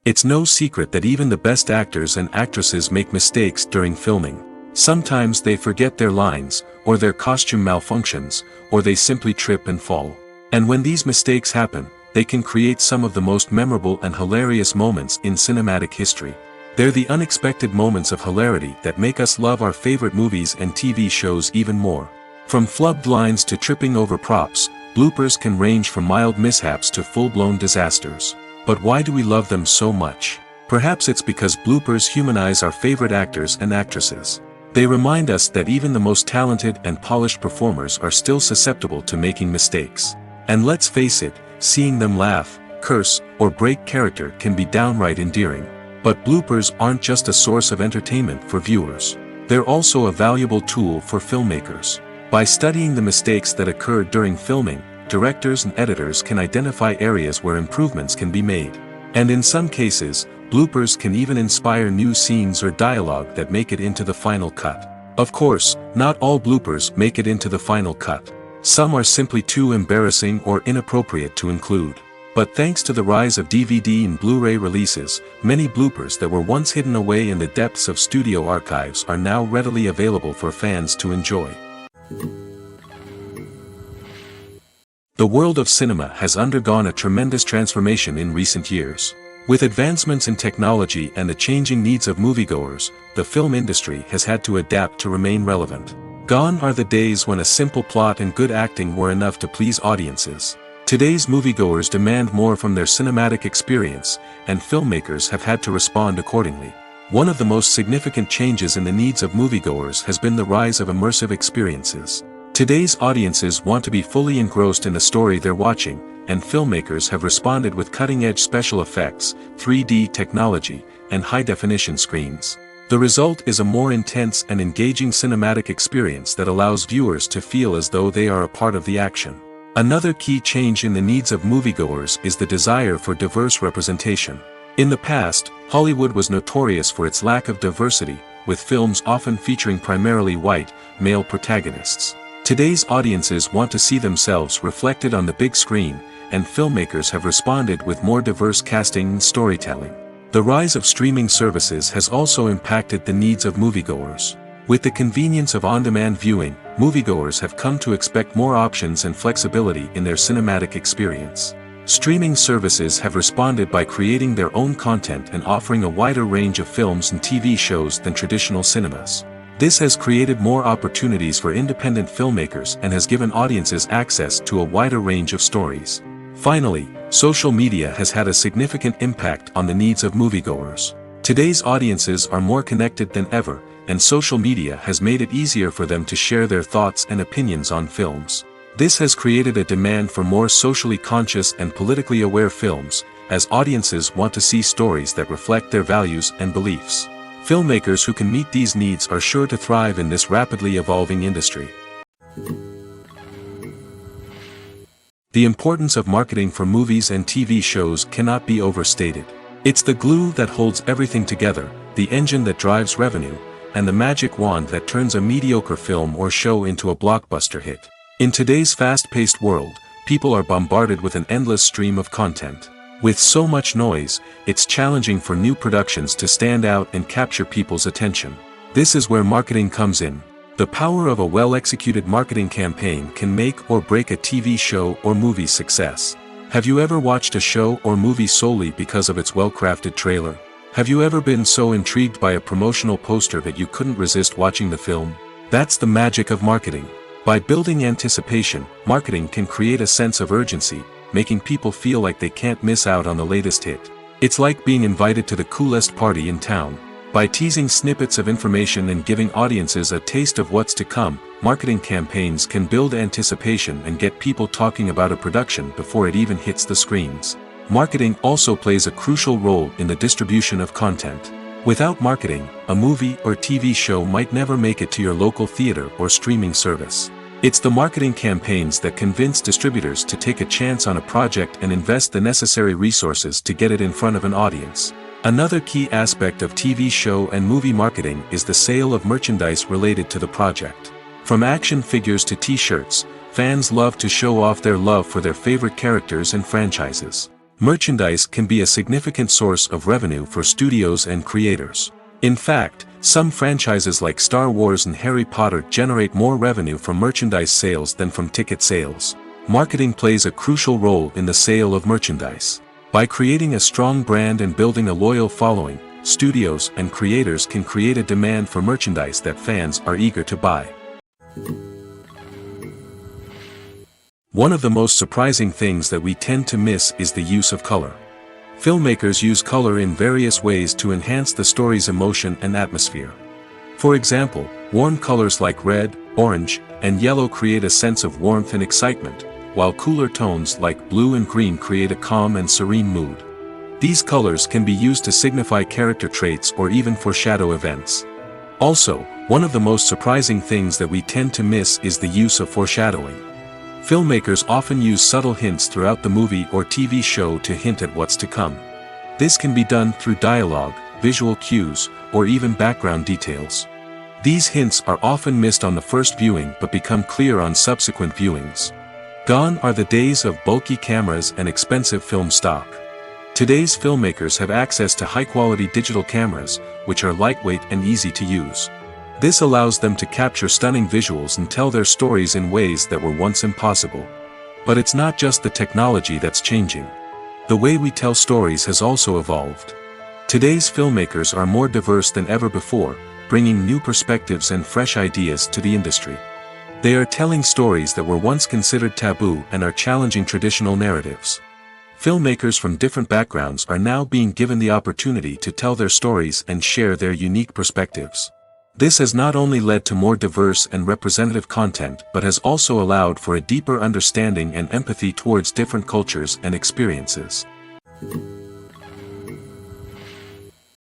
Speaker 1: It's no secret that even the best actors and actresses make mistakes during filming. Sometimes they forget their lines, or their costume malfunctions, or they simply trip and fall. And when these mistakes happen, they can create some of the most memorable and hilarious moments in cinematic history. They're the unexpected moments of hilarity that make us love our favorite movies and TV shows even more. From flubbed lines to tripping over props, bloopers can range from mild mishaps to full-blown disasters. But why do we love them so much? Perhaps it's because bloopers humanize our favorite actors and actresses. They remind us that even the most talented and polished performers are still susceptible to making mistakes. And let's face it, seeing them laugh, curse, or break character can be downright endearing. But bloopers aren't just a source of entertainment for viewers. They're also a valuable tool for filmmakers. By studying the mistakes that occurred during filming, directors and editors can identify areas where improvements can be made. And in some cases, bloopers can even inspire new scenes or dialogue that make it into the final cut. Of course, not all bloopers make it into the final cut. Some are simply too embarrassing or inappropriate to include. But thanks to the rise of DVD and Blu-ray releases, many bloopers that were once hidden away in the depths of studio archives are now readily available for fans to enjoy. The world of cinema has undergone a tremendous transformation in recent years. With advancements in technology and the changing needs of moviegoers, the film industry has had to adapt to remain relevant. Gone are the days when a simple plot and good acting were enough to please audiences. Today's moviegoers demand more from their cinematic experience, and filmmakers have had to respond accordingly. One of the most significant changes in the needs of moviegoers has been the rise of immersive experiences. Today's audiences want to be fully engrossed in the story they're watching, and filmmakers have responded with cutting-edge special effects, 3D technology, and high-definition screens. The result is a more intense and engaging cinematic experience that allows viewers to feel as though they are a part of the action. Another key change in the needs of moviegoers is the desire for diverse representation. In the past, Hollywood was notorious for its lack of diversity, with films often featuring primarily white, male protagonists. Today's audiences want to see themselves reflected on the big screen, and filmmakers have responded with more diverse casting and storytelling. The rise of streaming services has also impacted the needs of moviegoers. With the convenience of on-demand viewing, moviegoers have come to expect more options and flexibility in their cinematic experience. Streaming services have responded by creating their own content and offering a wider range of films and TV shows than traditional cinemas. This has created more opportunities for independent filmmakers and has given audiences access to a wider range of stories. Finally, social media has had a significant impact on the needs of moviegoers. Today's audiences are more connected than ever, and social media has made it easier for them to share their thoughts and opinions on films. This has created a demand for more socially conscious and politically aware films, as audiences want to see stories that reflect their values and beliefs. Filmmakers who can meet these needs are sure to thrive in this rapidly evolving industry. The importance of marketing for movies and TV shows cannot be overstated. It's the glue that holds everything together, the engine that drives revenue, and the magic wand that turns a mediocre film or show into a blockbuster hit. In today's fast-paced world, people are bombarded with an endless stream of content. With so much noise, it's challenging for new productions to stand out and capture people's attention. This is where marketing comes in. The power of a well-executed marketing campaign can make or break a TV show or movie's success. Have you ever watched a show or movie solely because of its well-crafted trailer? Have you ever been so intrigued by a promotional poster that you couldn't resist watching the film? That's the magic of marketing. By building anticipation, marketing can create a sense of urgency, making people feel like they can't miss out on the latest hit. It's like being invited to the coolest party in town. By teasing snippets of information and giving audiences a taste of what's to come, marketing campaigns can build anticipation and get people talking about a production before it even hits the screens. Marketing also plays a crucial role in the distribution of content. Without marketing, a movie or TV show might never make it to your local theater or streaming service. It's the marketing campaigns that convince distributors to take a chance on a project and invest the necessary resources to get it in front of an audience. Another key aspect of TV show and movie marketing is the sale of merchandise related to the project. From action figures to t-shirts, fans love to show off their love for their favorite characters and franchises. Merchandise can be a significant source of revenue for studios and creators. In fact, some franchises like Star Wars and Harry Potter generate more revenue from merchandise sales than from ticket sales. Marketing plays a crucial role in the sale of merchandise. By creating a strong brand and building a loyal following, studios and creators can create a demand for merchandise that fans are eager to buy. One of the most surprising things that we tend to miss is the use of color. Filmmakers use color in various ways to enhance the story's emotion and atmosphere. For example, warm colors like red, orange, and yellow create a sense of warmth and excitement, while cooler tones like blue and green create a calm and serene mood. These colors can be used to signify character traits or even foreshadow events. Also, one of the most surprising things that we tend to miss is the use of foreshadowing. Filmmakers often use subtle hints throughout the movie or TV show to hint at what's to come. This can be done through dialogue, visual cues, or even background details. These hints are often missed on the first viewing but become clear on subsequent viewings. Gone are the days of bulky cameras and expensive film stock. Today's filmmakers have access to high-quality digital cameras, which are lightweight and easy to use. This allows them to capture stunning visuals and tell their stories in ways that were once impossible. But it's not just the technology that's changing. The way we tell stories has also evolved. Today's filmmakers are more diverse than ever before, bringing new perspectives and fresh ideas to the industry. They are telling stories that were once considered taboo and are challenging traditional narratives. Filmmakers from different backgrounds are now being given the opportunity to tell their stories and share their unique perspectives. This has not only led to more diverse and representative content but has also allowed for a deeper understanding and empathy towards different cultures and experiences.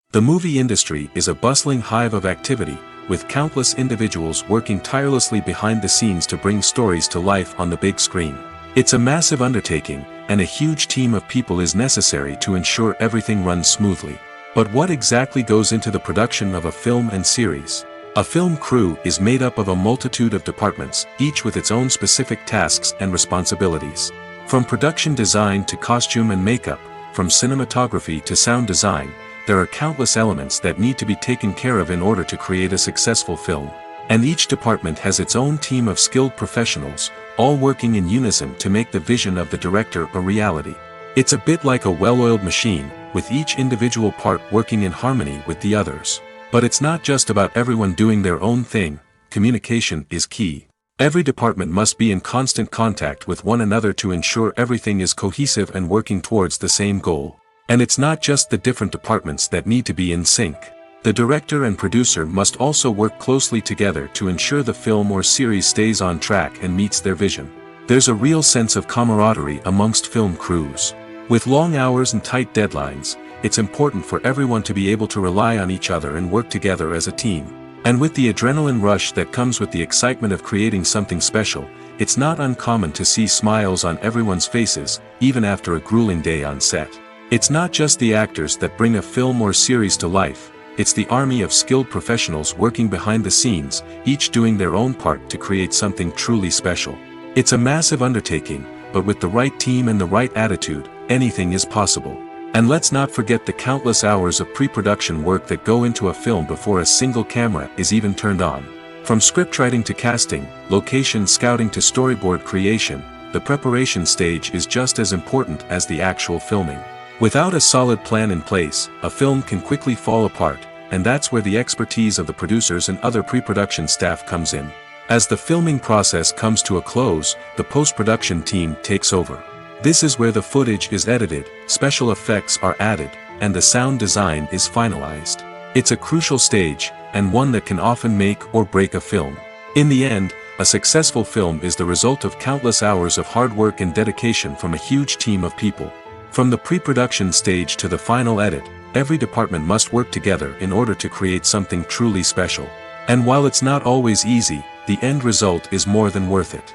Speaker 1: The movie industry is a bustling hive of activity, with countless individuals working tirelessly behind the scenes to bring stories to life on the big screen. It's a massive undertaking, and a huge team of people is necessary to ensure everything runs smoothly. But what exactly goes into the production of a film and series? A film crew is made up of a multitude of departments, each with its own specific tasks and responsibilities. From production design to costume and makeup, from cinematography to sound design, there are countless elements that need to be taken care of in order to create a successful film. And each department has its own team of skilled professionals, all working in unison to make the vision of the director a reality. It's a bit like a well-oiled machine, with each individual part working in harmony with the others. But it's not just about everyone doing their own thing. Communication is key. Every department must be in constant contact with one another to ensure everything is cohesive and working towards the same goal. And it's not just the different departments that need to be in sync. The director and producer must also work closely together to ensure the film or series stays on track and meets their vision. There's a real sense of camaraderie amongst film crews. With long hours and tight deadlines, it's important for everyone to be able to rely on each other and work together as a team. And with the adrenaline rush that comes with the excitement of creating something special, it's not uncommon to see smiles on everyone's faces, even after a grueling day on set. It's not just the actors that bring a film or series to life, it's the army of skilled professionals working behind the scenes, each doing their own part to create something truly special. It's a massive undertaking, but with the right team and the right attitude, anything is possible. And let's not forget the countless hours of pre-production work that go into a film before a single camera is even turned on. From scriptwriting to casting, location scouting to storyboard creation, the preparation stage is just as important as the actual filming. Without a solid plan in place, a film can quickly fall apart, and that's where the expertise of the producers and other pre-production staff comes in. As the filming process comes to a close, the post-production team takes over. This is where the footage is edited, special effects are added, and the sound design is finalized. It's a crucial stage, and one that can often make or break a film. In the end, a successful film is the result of countless hours of hard work and dedication from a huge team of people. From the pre-production stage to the final edit, every department must work together in order to create something truly special. And while it's not always easy, the end result is more than worth it.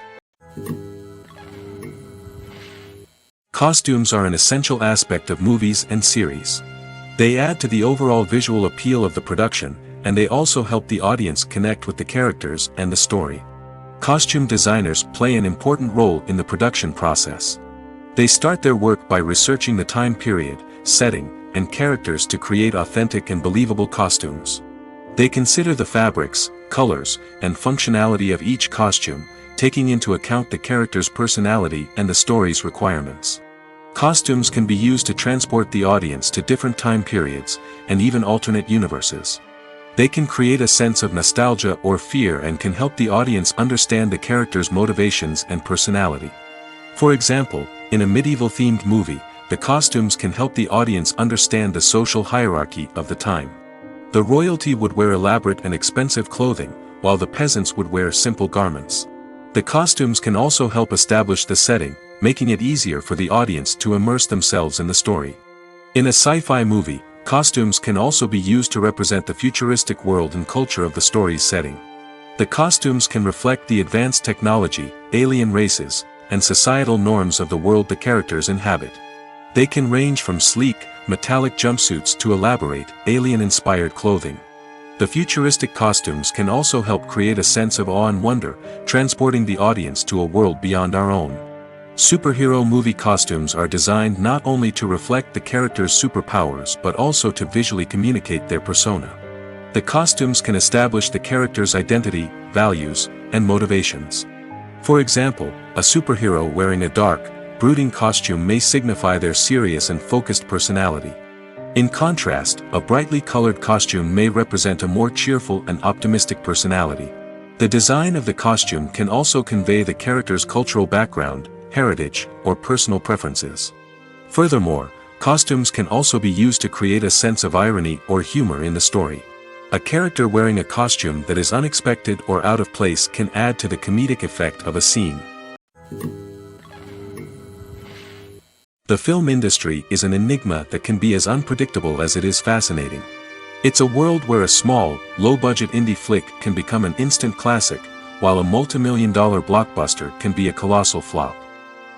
Speaker 1: Costumes are an essential aspect of movies and series. They add to the overall visual appeal of the production, and they also help the audience connect with the characters and the story. Costume designers play an important role in the production process. They start their work by researching the time period, setting, and characters to create authentic and believable costumes. They consider the fabrics, colors, and functionality of each costume, taking into account the character's personality and the story's requirements. Costumes can be used to transport the audience to different time periods, and even alternate universes. They can create a sense of nostalgia or fear and can help the audience understand the character's motivations and personality. For example, in a medieval-themed movie, the costumes can help the audience understand the social hierarchy of the time. The royalty would wear elaborate and expensive clothing, while the peasants would wear simple garments. The costumes can also help establish the setting, making it easier for the audience to immerse themselves in the story. In a sci-fi movie, costumes can also be used to represent the futuristic world and culture of the story's setting. The costumes can reflect the advanced technology, alien races, and societal norms of the world the characters inhabit. They can range from sleek, metallic jumpsuits to elaborate, alien-inspired clothing. The futuristic costumes can also help create a sense of awe and wonder, transporting the audience to a world beyond our own. Superhero movie costumes are designed not only to reflect the character's superpowers but also to visually communicate their persona. The costumes can establish the character's identity, values, and motivations. For example, a superhero wearing a dark, brooding costume may signify their serious and focused personality. In contrast, a brightly colored costume may represent a more cheerful and optimistic personality. The design of the costume can also convey the character's cultural background, heritage, or personal preferences. Furthermore, costumes can also be used to create a sense of irony or humor in the story. A character wearing a costume that is unexpected or out of place can add to the comedic effect of a scene. The film industry is an enigma that can be as unpredictable as it is fascinating. It's a world where a small, low-budget indie flick can become an instant classic, while a multi-million-dollar blockbuster can be a colossal flop.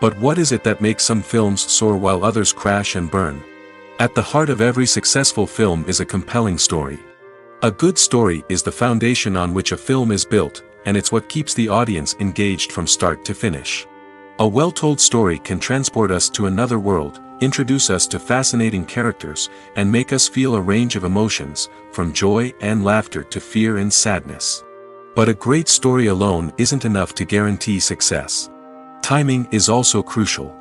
Speaker 1: But what is it that makes some films soar while others crash and burn? At the heart of every successful film is a compelling story. A good story is the foundation on which a film is built, and it's what keeps the audience engaged from start to finish. A well-told story can transport us to another world, introduce us to fascinating characters, and make us feel a range of emotions, from joy and laughter to fear and sadness. But a great story alone isn't enough to guarantee success. Timing is also crucial.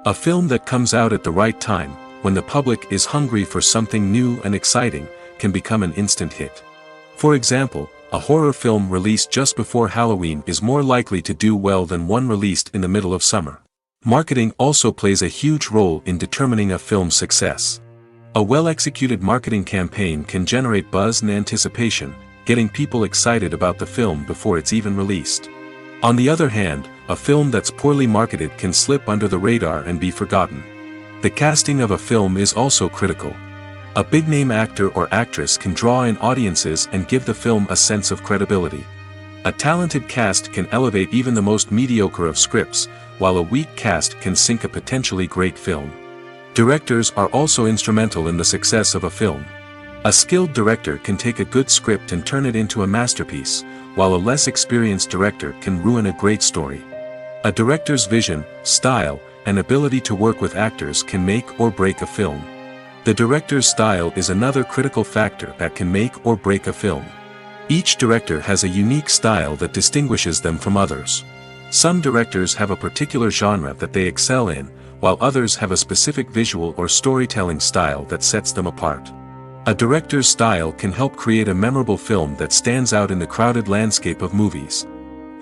Speaker 1: A film that comes out at the right time, when the public is hungry for something new and exciting, can become an instant hit. For example, a horror film released just before Halloween is more likely to do well than one released in the middle of summer. Marketing also plays a huge role in determining a film's success. A well-executed marketing campaign can generate buzz and anticipation, getting people excited about the film before it's even released. On the other hand, a film that's poorly marketed can slip under the radar and be forgotten. The casting of a film is also critical. A big-name actor or actress can draw in audiences and give the film a sense of credibility. A talented cast can elevate even the most mediocre of scripts, while a weak cast can sink a potentially great film. Directors are also instrumental in the success of a film. A skilled director can take a good script and turn it into a masterpiece, while a less experienced director can ruin a great story. A director's vision, style, and ability to work with actors can make or break a film. The director's style is another critical factor that can make or break a film. Each director has a unique style that distinguishes them from others. Some directors have a particular genre that they excel in, while others have a specific visual or storytelling style that sets them apart. A director's style can help create a memorable film that stands out in the crowded landscape of movies.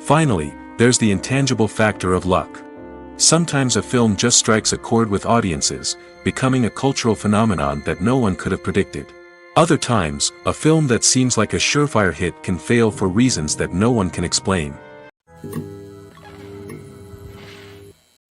Speaker 1: Finally, there's the intangible factor of luck. Sometimes a film just strikes a chord with audiences, becoming a cultural phenomenon that no one could have predicted. Other times, a film that seems like a surefire hit can fail for reasons that no one can explain.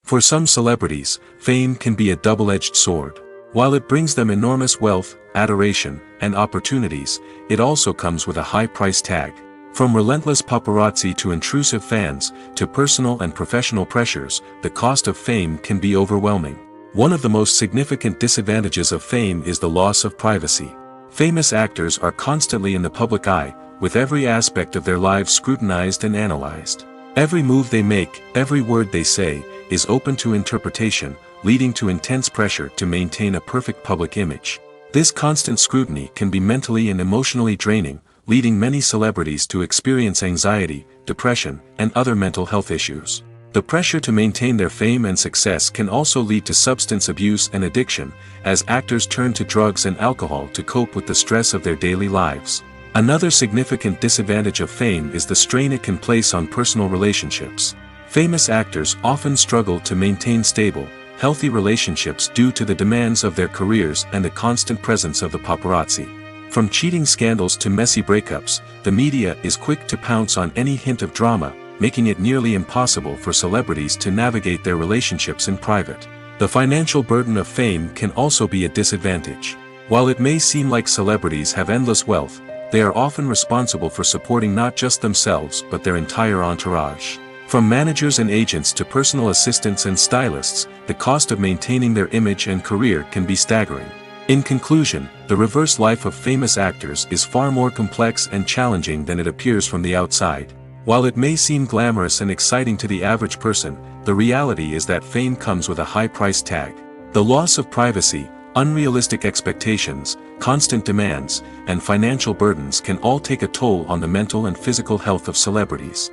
Speaker 1: For some celebrities, fame can be a double-edged sword. While it brings them enormous wealth, adoration, and opportunities, it also comes with a high price tag. From relentless paparazzi to intrusive fans, to personal and professional pressures, the cost of fame can be overwhelming. One of the most significant disadvantages of fame is the loss of privacy. Famous actors are constantly in the public eye, with every aspect of their lives scrutinized and analyzed. Every move they make, every word they say, is open to interpretation, leading to intense pressure to maintain a perfect public image. This constant scrutiny can be mentally and emotionally draining, leading many celebrities to experience anxiety, depression, and other mental health issues. The pressure to maintain their fame and success can also lead to substance abuse and addiction, as actors turn to drugs and alcohol to cope with the stress of their daily lives. Another significant disadvantage of fame is the strain it can place on personal relationships. Famous actors often struggle to maintain stable, healthy relationships due to the demands of their careers and the constant presence of the paparazzi. From cheating scandals to messy breakups, the media is quick to pounce on any hint of drama, making it nearly impossible for celebrities to navigate their relationships in private. The financial burden of fame can also be a disadvantage. While it may seem like celebrities have endless wealth, they are often responsible for supporting not just themselves but their entire entourage. From managers and agents to personal assistants and stylists, the cost of maintaining their image and career can be staggering. In conclusion, the reverse life of famous actors is far more complex and challenging than it appears from the outside. While it may seem glamorous and exciting to the average person, the reality is that fame comes with a high price tag. The loss of privacy, unrealistic expectations, constant demands, and financial burdens can all take a toll on the mental and physical health of celebrities.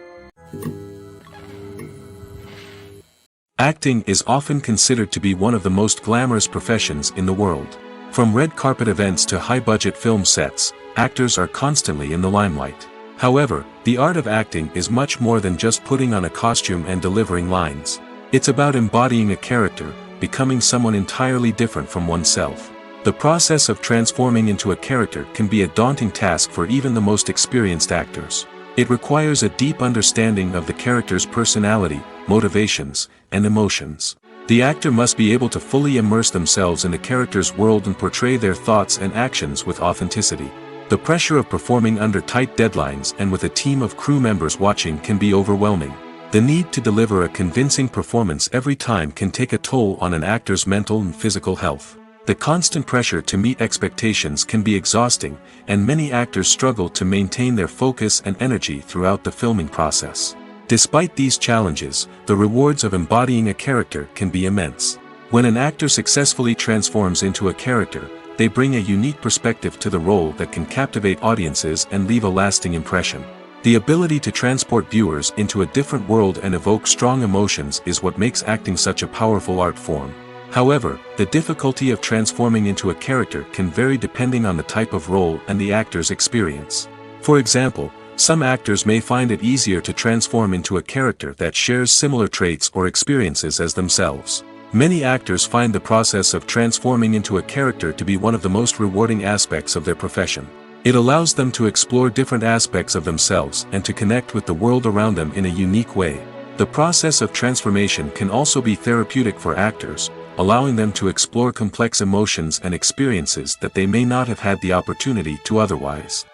Speaker 1: Acting is often considered to be one of the most glamorous professions in the world. From red carpet events to high-budget film sets, actors are constantly in the limelight. However, the art of acting is much more than just putting on a costume and delivering lines. It's about embodying a character, becoming someone entirely different from oneself. The process of transforming into a character can be a daunting task for even the most experienced actors. It requires a deep understanding of the character's personality, motivations, and emotions. The actor must be able to fully immerse themselves in the character's world and portray their thoughts and actions with authenticity. The pressure of performing under tight deadlines and with a team of crew members watching can be overwhelming. The need to deliver a convincing performance every time can take a toll on an actor's mental and physical health. The constant pressure to meet expectations can be exhausting, and many actors struggle to maintain their focus and energy throughout the filming process. Despite these challenges, the rewards of embodying a character can be immense. When an actor successfully transforms into a character, they bring a unique perspective to the role that can captivate audiences and leave a lasting impression. The ability to transport viewers into a different world and evoke strong emotions is what makes acting such a powerful art form. However, the difficulty of transforming into a character can vary depending on the type of role and the actor's experience. For example, some actors may find it easier to transform into a character that shares similar traits or experiences as themselves. Many actors find the process of transforming into a character to be one of the most rewarding aspects of their profession. It allows them to explore different aspects of themselves and to connect with the world around them in a unique way. The process of transformation can also be therapeutic for actors, allowing them to explore complex emotions and experiences that they may not have had the opportunity to otherwise.